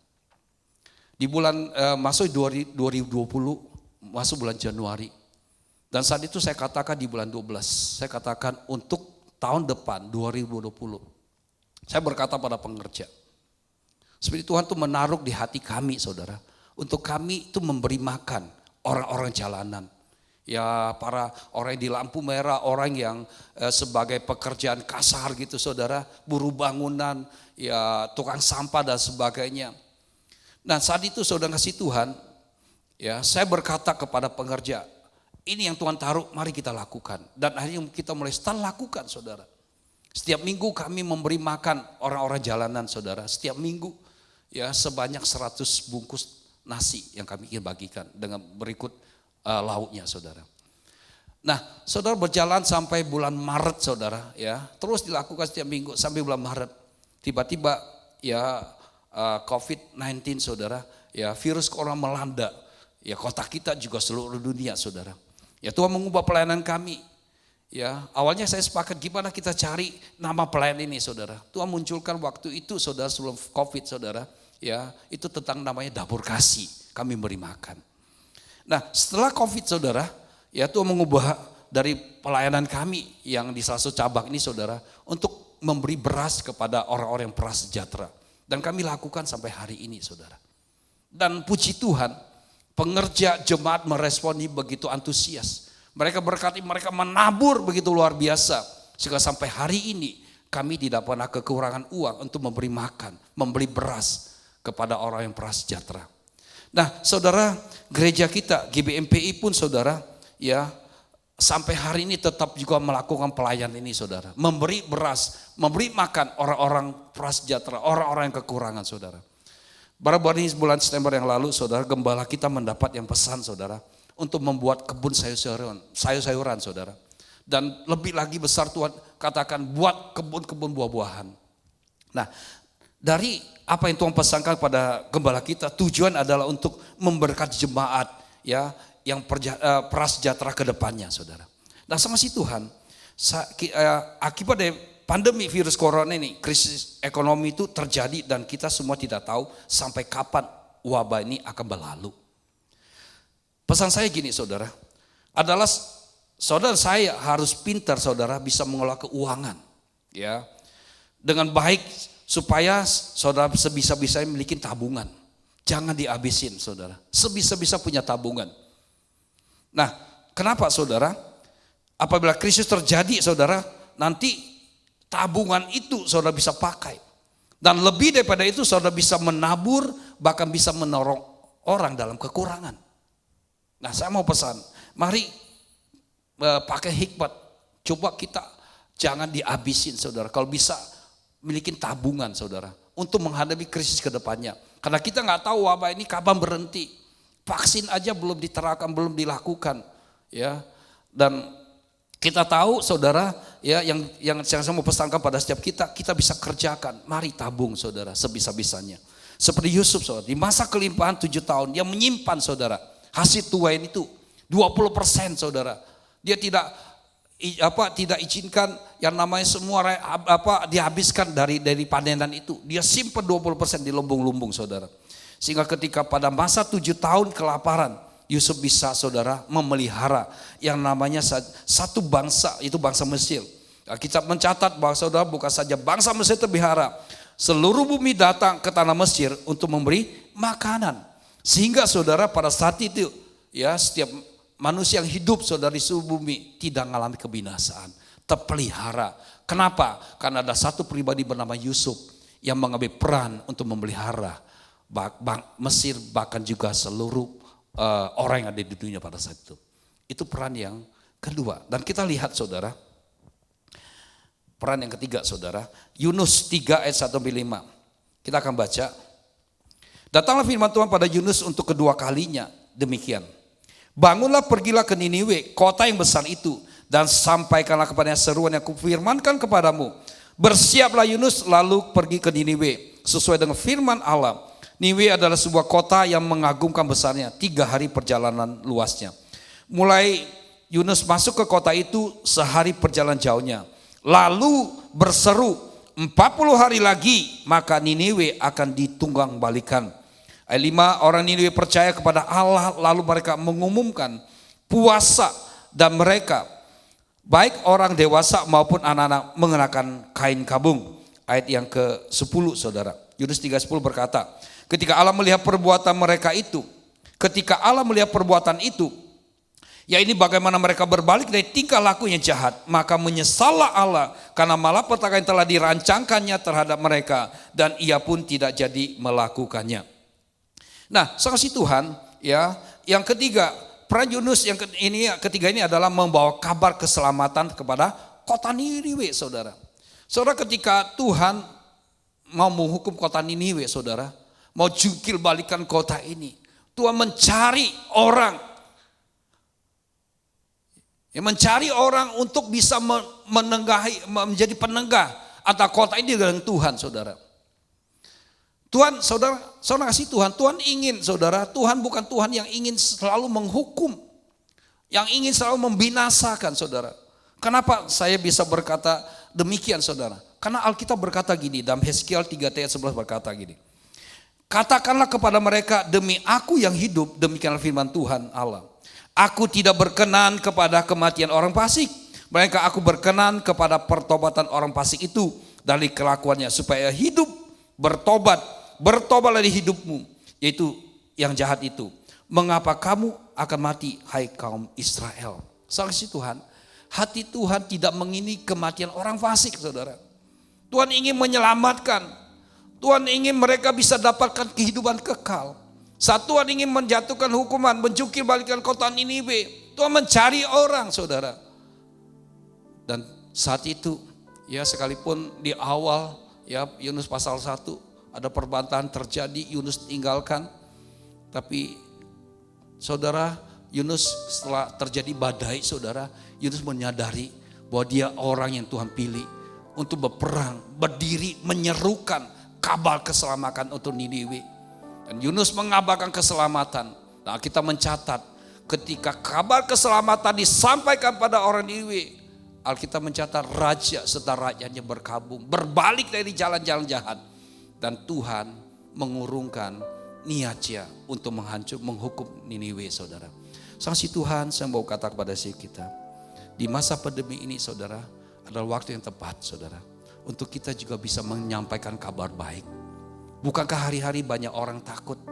Di bulan masuk 2020, masuk bulan Januari. Dan saat itu saya katakan di bulan 12, saya katakan untuk tahun depan 2020. Saya berkata pada pengerja, seperti Tuhan tuh menaruh di hati kami, saudara, untuk kami itu memberi makan orang-orang jalanan. Ya, para orang yang di lampu merah, orang yang sebagai pekerjaan kasar gitu, saudara, buruh bangunan, ya tukang sampah dan sebagainya. Nah, saat itu saudara kasih Tuhan, ya saya berkata kepada pengerja, ini yang Tuhan taruh, mari kita lakukan. Dan akhirnya kita mulai setelah lakukan, saudara. Setiap minggu kami memberi makan orang-orang jalanan, saudara. Setiap minggu ya sebanyak 100 bungkus nasi yang kami ingin bagikan dengan berikut lauknya, saudara. Nah, saudara, berjalan sampai bulan Maret, saudara, ya terus dilakukan setiap minggu sampai bulan Maret. Tiba-tiba ya COVID-19, saudara, ya virus corona melanda ya kota kita juga seluruh dunia, saudara. Ya Tuhan mengubah pelayanan kami. Ya awalnya saya sepakat gimana kita cari nama pelayan ini, saudara. Tuhan munculkan waktu itu, saudara, sebelum COVID, saudara, ya itu tentang namanya dapur kasih, kami beri makan. Nah, setelah COVID, saudara, ya Tuhan mengubah dari pelayanan kami yang di salah satu cabang ini, saudara, untuk memberi beras kepada orang-orang yang prasejahtera. Dan kami lakukan sampai hari ini, saudara. Dan puji Tuhan, pengerja jemaat meresponi begitu antusias. Mereka berkati, mereka menabur begitu luar biasa. Sehingga sampai hari ini kami tidak pernah kekurangan uang untuk memberi makan, memberi beras kepada orang yang prasejahtera. Nah, saudara, gereja kita GBMPI pun, saudara, ya sampai hari ini tetap juga melakukan pelayanan ini, saudara. Memberi beras, memberi makan orang-orang prasejahtera, orang-orang yang kekurangan, saudara. Baru-baru ini bulan September yang lalu, saudara, gembala kita mendapat yang pesan, saudara, untuk membuat kebun sayur-sayuran, saudara. Dan lebih lagi besar Tuhan katakan buat kebun-kebun buah-buahan. Nah, dari apa yang Tuhan pesankan pada gembala kita, tujuan adalah untuk memberkati jemaat ya yang prasejahtera ke depannya, saudara. Nah, sama si Tuhan, akibat dari pandemi virus corona ini, krisis ekonomi itu terjadi dan kita semua tidak tahu sampai kapan wabah ini akan berlalu. Pesan saya gini, saudara, adalah saudara saya harus pintar, saudara, bisa mengelola keuangan ya dengan baik supaya saudara sebisa-bisanya memiliki tabungan. Jangan dihabisin, saudara. Sebisa-bisa punya tabungan. Nah, kenapa, saudara? Apabila krisis terjadi, saudara, nanti tabungan itu saudara bisa pakai. Dan lebih daripada itu, saudara bisa menabur, bahkan bisa menolong orang dalam kekurangan. Nah, saya mau pesan, mari pakai hikmat. Coba kita jangan dihabisin, saudara. Kalau bisa milikin tabungan, saudara, untuk menghadapi krisis ke depannya. Karena kita nggak tahu wabah ini kapan berhenti. Vaksin aja belum diterapkan, belum dilakukan, ya. Dan kita tahu, saudara, ya yang saya mau pesankan pada setiap kita bisa kerjakan. Mari tabung, saudara, sebisa-bisanya. Seperti Yusuf, saudara, di masa kelimpahan 7 tahun, dia menyimpan, saudara, hasil tuain itu 20%, saudara. Dia tidak tidak izinkan yang namanya semua dihabiskan dari panenan itu. Dia simpan 20% di lumbung-lumbung, saudara. Sehingga ketika pada masa 7 tahun kelaparan, Yusuf bisa, saudara, memelihara yang namanya satu bangsa, itu bangsa Mesir. Alkitab mencatat bahwa, saudara, bukan saja bangsa Mesir terpelihara, seluruh bumi datang ke tanah Mesir untuk memberi makanan. Sehingga, saudara, pada saat itu ya setiap manusia yang hidup, saudara, di seluruh bumi tidak mengalami kebinasaan, terpelihara. Kenapa? Karena ada satu pribadi bernama Yusuf yang mengambil peran untuk memelihara Mesir, bahkan juga seluruh orang yang ada di dunia pada saat itu. Itu peran yang kedua. Dan kita lihat, saudara, peran yang ketiga, saudara, Yunus 3 ayat 1-5. Kita akan baca. Datanglah firman Tuhan pada Yunus untuk kedua kalinya, demikian. Bangunlah, pergilah ke Niniwe, kota yang besar itu, dan sampaikanlah kepadanya seruan yang kufirmankan kepadamu. Bersiaplah Yunus, lalu pergi ke Niniwe, sesuai dengan firman Allah. Niniwe adalah sebuah kota yang mengagumkan besarnya, 3 hari perjalanan luasnya. Mulai Yunus masuk ke kota itu, sehari perjalanan jauhnya. Lalu berseru, 40 hari lagi maka Niniwe akan ditunggang balikan. Ayat 5, orang Niniwe percaya kepada Allah, lalu mereka mengumumkan puasa, dan mereka baik orang dewasa maupun anak-anak mengenakan kain kabung. Ayat yang ke-10, saudara, Yunus 3:10 berkata, ketika Allah melihat perbuatan mereka itu, ya ini bagaimana mereka berbalik dari tingkah laku yang jahat, maka menyesallah Allah karena malapetaka yang telah dirancangkannya terhadap mereka, dan ia pun tidak jadi melakukannya. Nah, saksi Tuhan, ya, yang ketiga, peran Yunus ketiga ini adalah membawa kabar keselamatan kepada kota Niniwe, saudara. Saudara, ketika Tuhan mau menghukum kota Niniwe, saudara, mau jungkir balikan kota ini, Tuhan mencari orang untuk bisa menjadi penenggah antara kota ini dengan Tuhan, saudara. Tuhan, saudara kasih Tuhan ingin, saudara, Tuhan bukan Tuhan yang ingin selalu menghukum, yang ingin selalu membinasakan, saudara. Kenapa saya bisa berkata demikian, saudara? Karena Alkitab berkata gini, dalam Hezkiel 3 ayat 11 berkata gini, katakanlah kepada mereka, demi aku yang hidup, demikianlah firman Tuhan Allah, aku tidak berkenan kepada kematian orang fasik, melainkan aku berkenan kepada pertobatan orang fasik itu dari kelakuannya, supaya hidup. Bertobatlah dari hidupmu, yaitu yang jahat itu. Mengapa kamu akan mati, hai kaum Israel? Saksi Tuhan, hati Tuhan tidak mengingini kematian orang fasik, saudara. Tuhan ingin menyelamatkan. Tuhan ingin mereka bisa dapatkan kehidupan kekal. Saat Tuhan ingin menjatuhkan hukuman, menjungkir balikan kota Niniwe, Tuhan mencari orang, saudara. Dan saat itu, ya sekalipun di awal, ya Yunus pasal 1 ada perbantahan terjadi, Yunus tinggalkan. Tapi saudara, Yunus setelah terjadi badai, saudara, Yunus menyadari bahwa dia orang yang Tuhan pilih untuk berperang, berdiri, menyerukan kabar keselamatan untuk Niniwe. Dan Yunus mengabarkan keselamatan. Nah, kita mencatat ketika kabar keselamatan disampaikan pada orang Niniwe, Alkitab mencatat raja serta rakyatnya berkabung, berbalik dari jalan-jalan jahat. Dan Tuhan mengurungkan niatnya untuk menghukum Niniwe, saudara. Saksi Tuhan, saya mau kata kepada kita, di masa pandemi ini, saudara, adalah waktu yang tepat, saudara, untuk kita juga bisa menyampaikan kabar baik. Bukankah hari-hari banyak orang takut,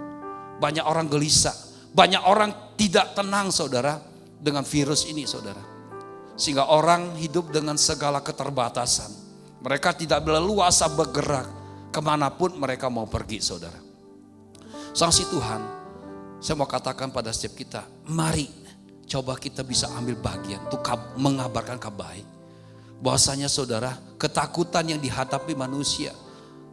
banyak orang gelisah, banyak orang tidak tenang, saudara, dengan virus ini, saudara. Sehingga orang hidup dengan segala keterbatasan. Mereka tidak leluasa bergerak kemanapun mereka mau pergi, saudara. Saksi Tuhan, saya mau katakan pada setiap kita, mari coba kita bisa ambil bagian untuk mengabarkan kabar baik. Bahwasanya, saudara, ketakutan yang dihadapi manusia,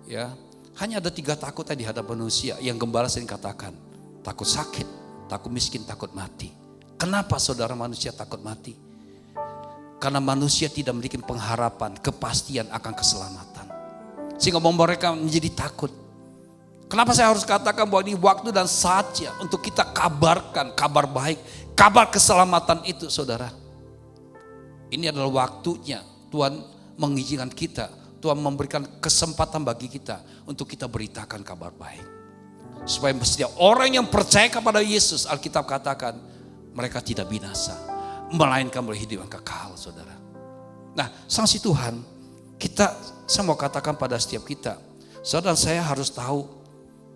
ya, hanya ada 3 takut yang dihadapi manusia yang Gembala sering katakan. Takut sakit, takut miskin, takut mati. Kenapa, saudara, manusia takut mati? Karena manusia tidak memiliki pengharapan, kepastian akan keselamatan. Sehingga mereka menjadi takut. Kenapa saya harus katakan bahwa ini waktu dan saatnya untuk kita kabarkan kabar baik, kabar keselamatan itu, saudara. Ini adalah waktunya Tuhan mengizinkan kita, Tuhan memberikan kesempatan bagi kita untuk kita beritakan kabar baik. Supaya setiap orang yang percaya kepada Yesus, Alkitab katakan mereka tidak binasa, melainkan berhidup yang kekal, saudara. Nah, sanksi Tuhan, saya mau katakan pada setiap kita, saudara, saya harus tahu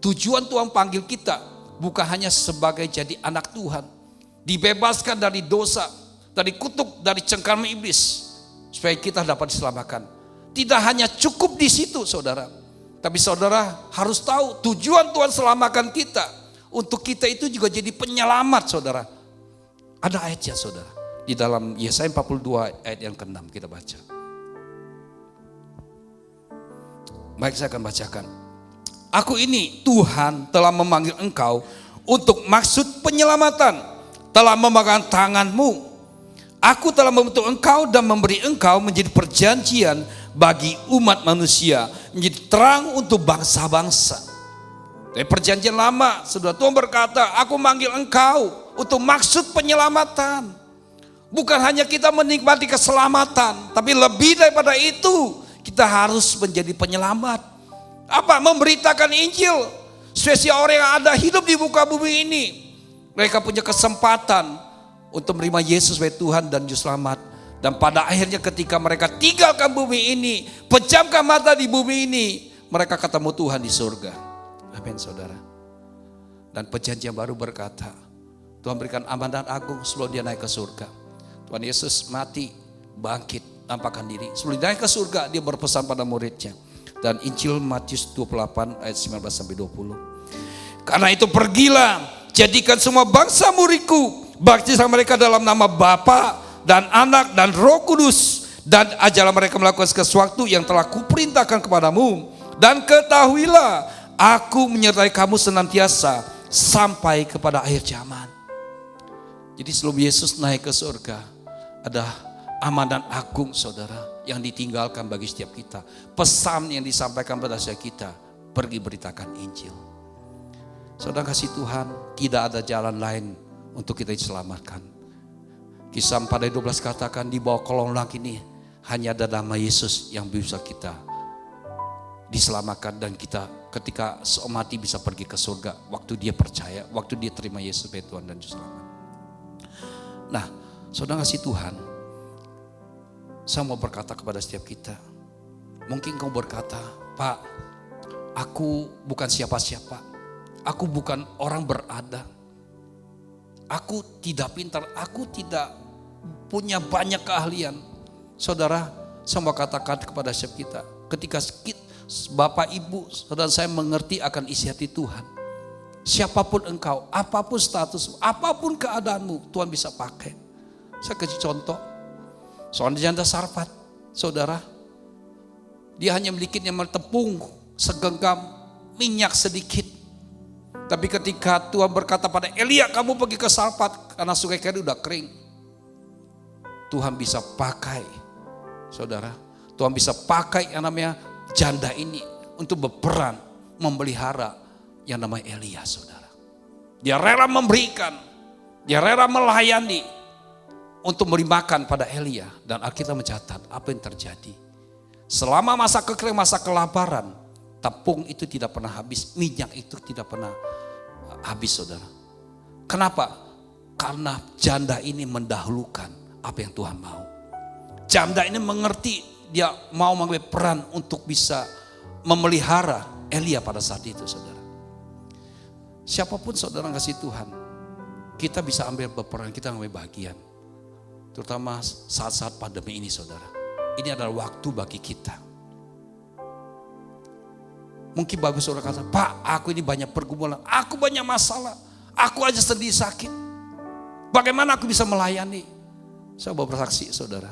tujuan Tuhan panggil kita bukan hanya sebagai jadi anak Tuhan, dibebaskan dari dosa, dari kutuk, dari cengkraman iblis, supaya kita dapat diselamatkan. Tidak hanya cukup di situ, saudara. Tapi saudara harus tahu tujuan Tuhan selamatkan kita. Untuk kita itu juga jadi penyelamat, saudara. Ada ayatnya, saudara. Di dalam Yesaya 42 ayat yang ke-6 kita baca. Baik, saya akan bacakan. Aku ini Tuhan telah memanggil engkau untuk maksud penyelamatan, telah memegang tanganmu. Aku telah membentuk engkau dan memberi engkau menjadi perjanjian bagi umat manusia, menjadi terang untuk bangsa-bangsa. Dari perjanjian lama, saudara, Tuhan berkata, aku manggil engkau untuk maksud penyelamatan. Bukan hanya kita menikmati keselamatan, tapi lebih daripada itu, kita harus menjadi penyelamat. Apa? Memberitakan Injil. Spesial orang yang ada hidup di muka bumi ini, mereka punya kesempatan untuk menerima Yesus sebagai Tuhan dan Juru Selamat. Dan pada akhirnya ketika mereka tinggalkan bumi ini, pejamkan mata di bumi ini, mereka ketemu Tuhan di surga. Amin, saudara. Dan perjanjian baru berkata, Tuhan berikan amanat agung sebelum dia naik ke surga. Tuhan Yesus mati, bangkit, nampakkan diri. Sebelum dia naik ke surga, dia berpesan pada muridnya. Dan Injil Matius 28 ayat 19-20. Karena itu pergilah, jadikan semua bangsa muridku, baptislah mereka dalam nama Bapa dan Anak dan Roh Kudus, dan ajarlah mereka melakukan sesuatu yang telah kuperintahkan kepadamu, dan ketahuilah aku menyertai kamu senantiasa sampai kepada akhir zaman. Jadi sebelum Yesus naik ke surga, ada amanat agung, saudara, yang ditinggalkan bagi setiap kita. Pesan yang disampaikan pada setiap kita, pergi beritakan Injil. Saudara kasih Tuhan, tidak ada jalan lain untuk kita diselamatkan. Kisah 4 ayat 12 katakan, di bawah kolong langit ini hanya ada nama Yesus yang bisa kita diselamatkan, dan kita ketika seumati bisa pergi ke surga waktu dia percaya, waktu dia terima Yesus sebagai Tuhan dan Juru Selamat. Nah, saudara kasih Tuhan, saya mau berkata kepada setiap kita. Mungkin kau berkata, Pak, aku bukan siapa-siapa, aku bukan orang berada, aku tidak pintar, aku tidak punya banyak keahlian. Saudara, saya mau katakan kepada setiap kita, ketika Bapak Ibu, saudara saya mengerti akan isi hati Tuhan. Siapapun engkau, apapun status, apapun keadaanmu, Tuhan bisa pakai. Saya kasih contoh, seorang janda Sarfat, saudara, dia hanya memiliki tepung segenggam, minyak sedikit. Tapi ketika Tuhan berkata pada Elia, kamu pergi ke Sarfat karena sungai Kerit udah kering, Tuhan bisa pakai, saudara, Tuhan bisa pakai yang namanya janda ini untuk berperan memelihara yang namanya Elia, saudara. Dia rela memberikan, dia rela melayani untuk memberi makan pada Elia. Dan Alkitab mencatat apa yang terjadi. Selama masa kekeringan, masa kelaparan, tepung itu tidak pernah habis, minyak itu tidak pernah habis, saudara. Kenapa? Karena janda ini mendahulukan apa yang Tuhan mau. Janda ini mengerti, dia mau mengambil peran untuk bisa memelihara Elia pada saat itu, saudara. Siapapun saudara kasih Tuhan, kita bisa ambil berperan, kita ambil bagian. Terutama saat-saat pandemi ini, saudara. Ini adalah waktu bagi kita. Mungkin bagus saudara kata, Pak, aku ini banyak pergumulan, aku banyak masalah, aku aja sedih sakit. Bagaimana aku bisa melayani? Saya mau bersaksi, saudara.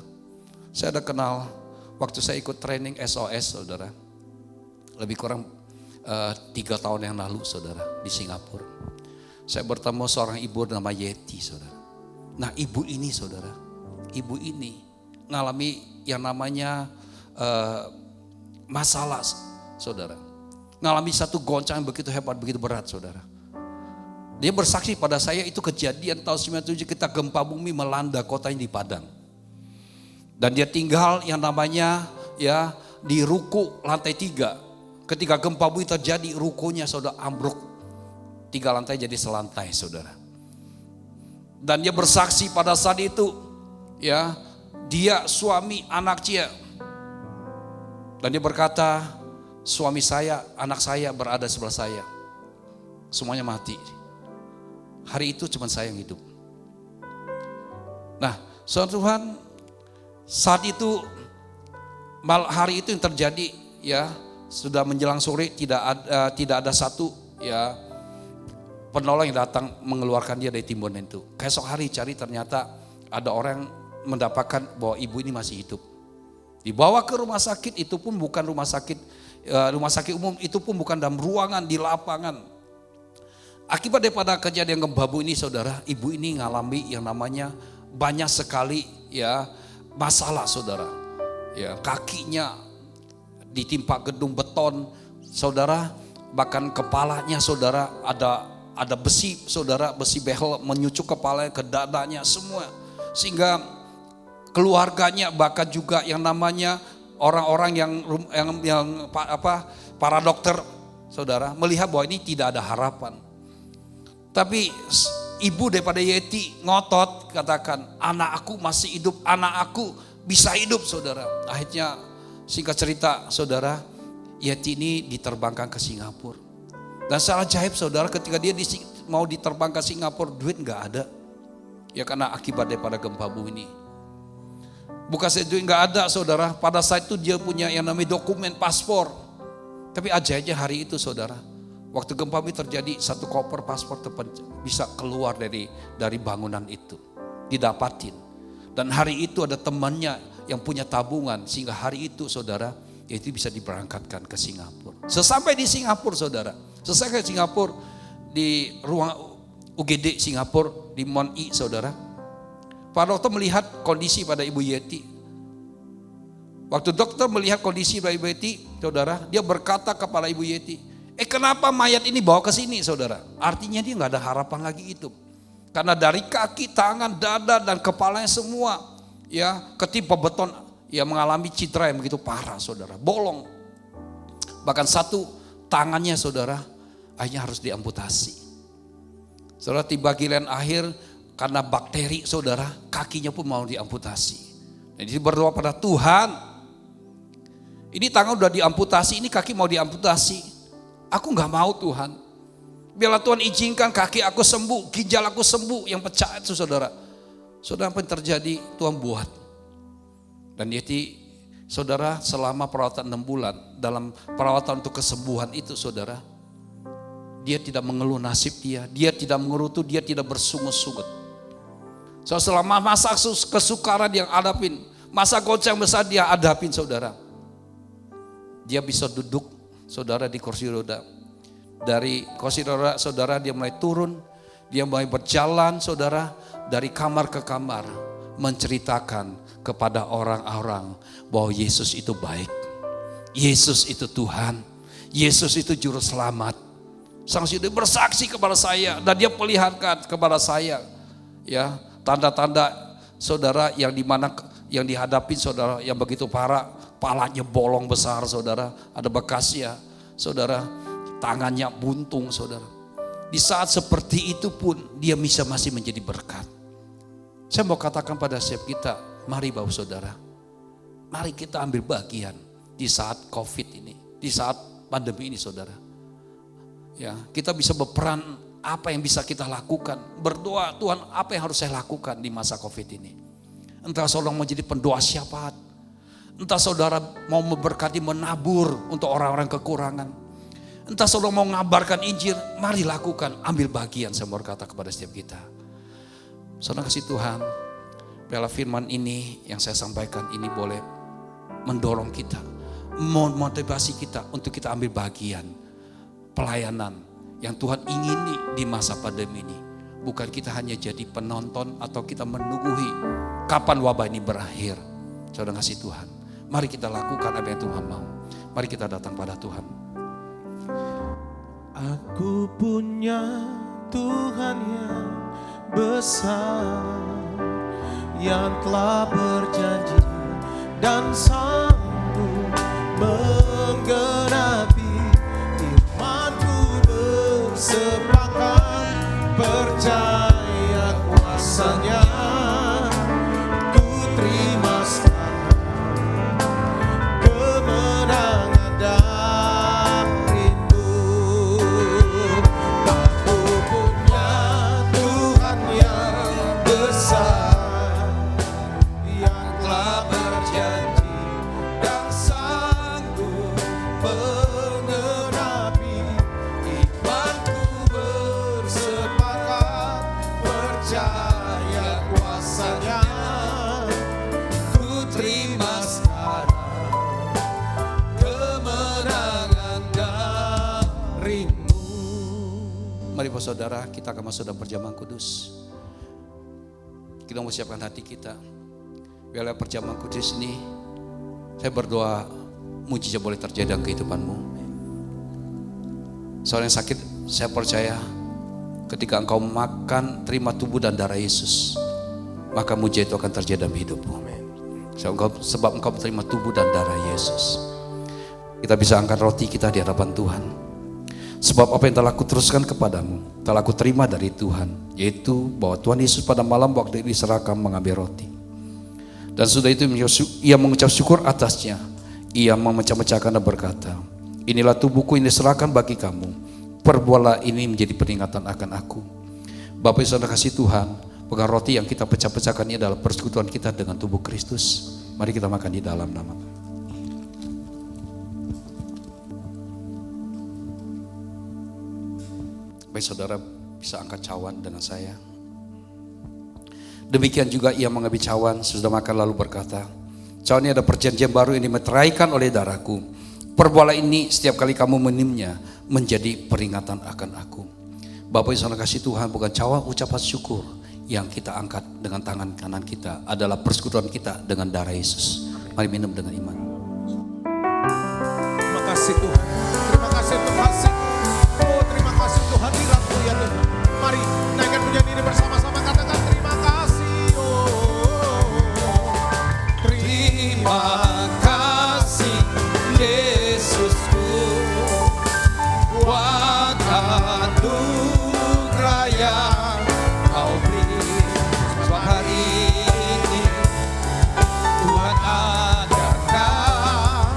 Saya ada kenal waktu saya ikut training SOS, saudara. Lebih kurang 3 tahun yang lalu, saudara, di Singapura. Saya bertemu seorang ibu nama Yeti, saudara. Nah, ibu ini, saudara, ibu ini ngalami yang namanya masalah, saudara. Ngalami satu goncang begitu hebat, begitu berat, saudara. Dia bersaksi pada saya, itu kejadian tahun 97 kita gempa bumi melanda kotanya di Padang. Dan dia tinggal yang namanya ya di ruko lantai 3. Ketika gempa bumi terjadi, rukonya saudara ambruk. 3 lantai jadi selantai saudara. Dan dia bersaksi pada saat itu ya, dia suami anak dia. Dan dia berkata, suami saya, anak saya berada sebelah saya. Semuanya mati. Hari itu cuma saya yang hidup. Nah, saudara Tuhan, saat itu hari itu yang terjadi ya, sudah menjelang sore tidak ada satu ya penolong yang datang mengeluarkan dia dari timbunan itu. Esok hari cari, ternyata ada orang mendapatkan bahwa ibu ini masih hidup. Dibawa ke rumah sakit, itu pun bukan rumah sakit umum, itu pun bukan dalam ruangan, di lapangan. Akibat daripada kejadian gempa bumi ini saudara, ibu ini ngalami yang namanya banyak sekali ya masalah saudara. Ya, kakinya ditimpa gedung beton saudara, bahkan kepalanya saudara ada besi saudara, besi behel menyucuk kepalanya ke dadanya semua. Sehingga keluarganya, bahkan juga yang namanya orang-orang yang para dokter saudara melihat bahwa ini tidak ada harapan. Tapi ibu daripada Yeti ngotot, katakan, anak aku masih hidup, anak aku bisa hidup saudara. Akhirnya singkat cerita saudara, Yeti ini diterbangkan ke Singapura. Dan secara ajaib saudara, ketika dia mau diterbangkan ke Singapura, duit gak ada. Ya karena akibat daripada gempa bumi ini. Bukan saja duit gak ada saudara, pada saat itu dia punya yang namanya dokumen paspor. Tapi ajaibnya hari itu saudara, waktu gempa bumi terjadi, satu koper paspor bisa keluar dari bangunan itu, didapatin. Dan hari itu ada temannya yang punya tabungan, sehingga hari itu saudara, itu bisa diberangkatkan ke Singapura. Sesampai di Singapura saudara, selesai ke Singapura, di ruang UGD Singapura, di Mon I saudara, Pak dokter melihat kondisi pada Ibu Yeti. Waktu dokter melihat kondisi pada Ibu Yeti, saudara, dia berkata kepada Ibu Yeti, kenapa mayat ini bawa ke sini saudara? Artinya dia gak ada harapan lagi hidup. Karena dari kaki, tangan, dada dan kepalanya semua ya ketimpa beton, ya mengalami cedera yang begitu parah saudara, bolong. Bahkan satu tangannya saudara akhirnya harus diamputasi. Saudara, tiba giliran akhir karena bakteri saudara, kakinya pun mau diamputasi. Jadi berdoa pada Tuhan, ini tangan udah diamputasi, ini kaki mau diamputasi. Aku gak mau Tuhan. Biarlah Tuhan izinkan kaki aku sembuh, ginjal aku sembuh yang pecah itu saudara. Saudara, apa yang terjadi Tuhan buat. Dan Yeti saudara selama perawatan 6 bulan, dalam perawatan untuk kesembuhan itu saudara, dia tidak mengeluh nasib dia tidak mengerutu, dia tidak bersungut-sungut. So, selama masa kesukaran yang hadapin, masa goncang besar dia hadapin saudara. Dia bisa duduk saudara di kursi roda. Dari kursi roda saudara dia mulai turun, dia mulai berjalan saudara dari kamar ke kamar, menceritakan kepada orang-orang bahwa Yesus itu baik. Yesus itu Tuhan. Yesus itu juru selamat. Sang sudah bersaksi kepada saya dan dia perlihatkan kepada saya ya tanda-tanda saudara yang dimana yang dihadapi saudara yang begitu parah, palanya bolong besar saudara, ada bekasnya saudara, tangannya buntung saudara. Di saat seperti itu pun dia bisa masih menjadi berkat. Saya mau katakan pada setiap kita, mari Bapak saudara, mari kita ambil bagian di saat COVID ini, di saat pandemi ini saudara. Ya, kita bisa berperan, apa yang bisa kita lakukan. Berdoa, Tuhan apa yang harus saya lakukan di masa COVID ini. Entah saudara mau jadi pendoa syafaat, entah saudara mau memberkati, menabur untuk orang-orang kekurangan, entah saudara mau ngabarkan Injil, mari lakukan, ambil bagian. Saya mau berkata kepada setiap kita. Saudara kasih Tuhan, biarlah firman ini yang saya sampaikan ini boleh mendorong kita, memotivasi kita untuk kita ambil bagian pelayanan yang Tuhan ingini di masa pandemi ini. Bukan kita hanya jadi penonton atau kita menunggu kapan wabah ini berakhir. Saudara kasih Tuhan, mari kita lakukan apa yang Tuhan mau. Mari kita datang pada Tuhan. Aku punya Tuhan yang besar, yang telah berjanji dan sanggup menggenapi. Imanku bersepakat percaya kuasanya. Ku terima sekarang kemenangan darimu. Aku punya Tuhan yang besar, yang telah berjanji dan sanggup menggenapi. Imanku bersepakat percaya kuasanya. Ku terima sekarang kemenangan darimu. Mari Bapak Saudara, kita akan masuk dalam perjamuan kudus. Kita mau siapkan hati kita. Biarlah perjamuan kudus ini, saya berdoa mujizat boleh terjadi dalam kehidupanmu. Seorang yang sakit, saya percaya ketika engkau makan, terima tubuh dan darah Yesus, maka mujizat itu akan terjadi dalam hidupmu. Sebab engkau terima tubuh dan darah Yesus. Kita bisa angkat roti kita di hadapan Tuhan. Sebab apa yang telah kuteruskan kepadamu, telah kuterima dari Tuhan, yaitu bahwa Tuhan Yesus pada malam waktu diserahkan mengambil roti. Dan sudah itu ia mengucap syukur atasnya. Ia memecah-mecahkan dan berkata, inilah tubuhku yang diserahkan bagi kamu. Perbuatlah ini menjadi peringatan akan aku. Bapak Ibu Saudara kasih Tuhan, pegang roti yang kita pecah-pecahkan ini adalah persekutuan kita dengan tubuh Kristus. Mari kita makan di dalam nama. Baik saudara bisa angkat cawan dengan saya. Demikian juga ia mengambil cawan sesudah makan lalu berkata, cawan ini ada perjanjian baru yang dimeteraikan oleh darahku. Perbuatlah ini setiap kali kamu minumnya menjadi peringatan akan aku. Bapak Ibu Saudara kasih Tuhan, bukan cawan ucapan syukur yang kita angkat dengan tangan kanan kita adalah persekutuan kita dengan darah Yesus. Mari minum dengan iman. Terima kasih Tuhan. Terima kasih untuk kasih. Oh, terima kasih untuk hadirat-Mu ya Tuhan. Mari naikkan pujian ini bersama-sama, katakan terima kasih. Terima kasih Yesusku, buat anugerah yang Kau beri. Sebab hari ini Tuhan adakan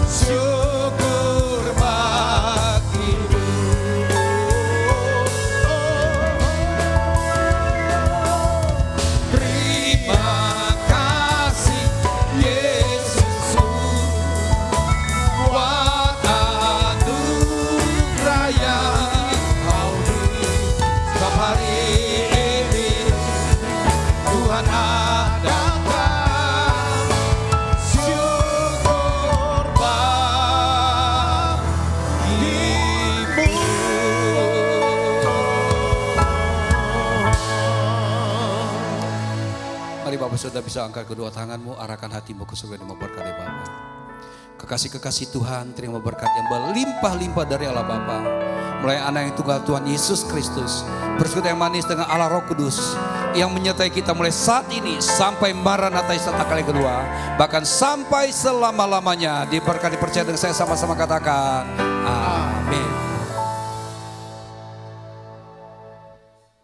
syukur bagimu. Terima kasih Yesus, buat anugerah yang Kau beri. Sebab hari ini Tuhan adakan syukur bagimu. Mari Bapak Saudara bisa angkat kedua tanganmu, arahkan hatimu ke surga dan berkat dari Bapa. Kekasih-kekasih Tuhan, terima berkat yang berlimpah-limpah dari Allah Bapa. Mulai anak yang tunggal Tuhan Yesus Kristus, persekutuan yang manis dengan Allah Roh Kudus yang menyertai kita mulai saat ini sampai Maranatha Istana kali kedua, bahkan sampai selama-lamanya. Diberkati, percaya dengan saya, sama-sama katakan amin.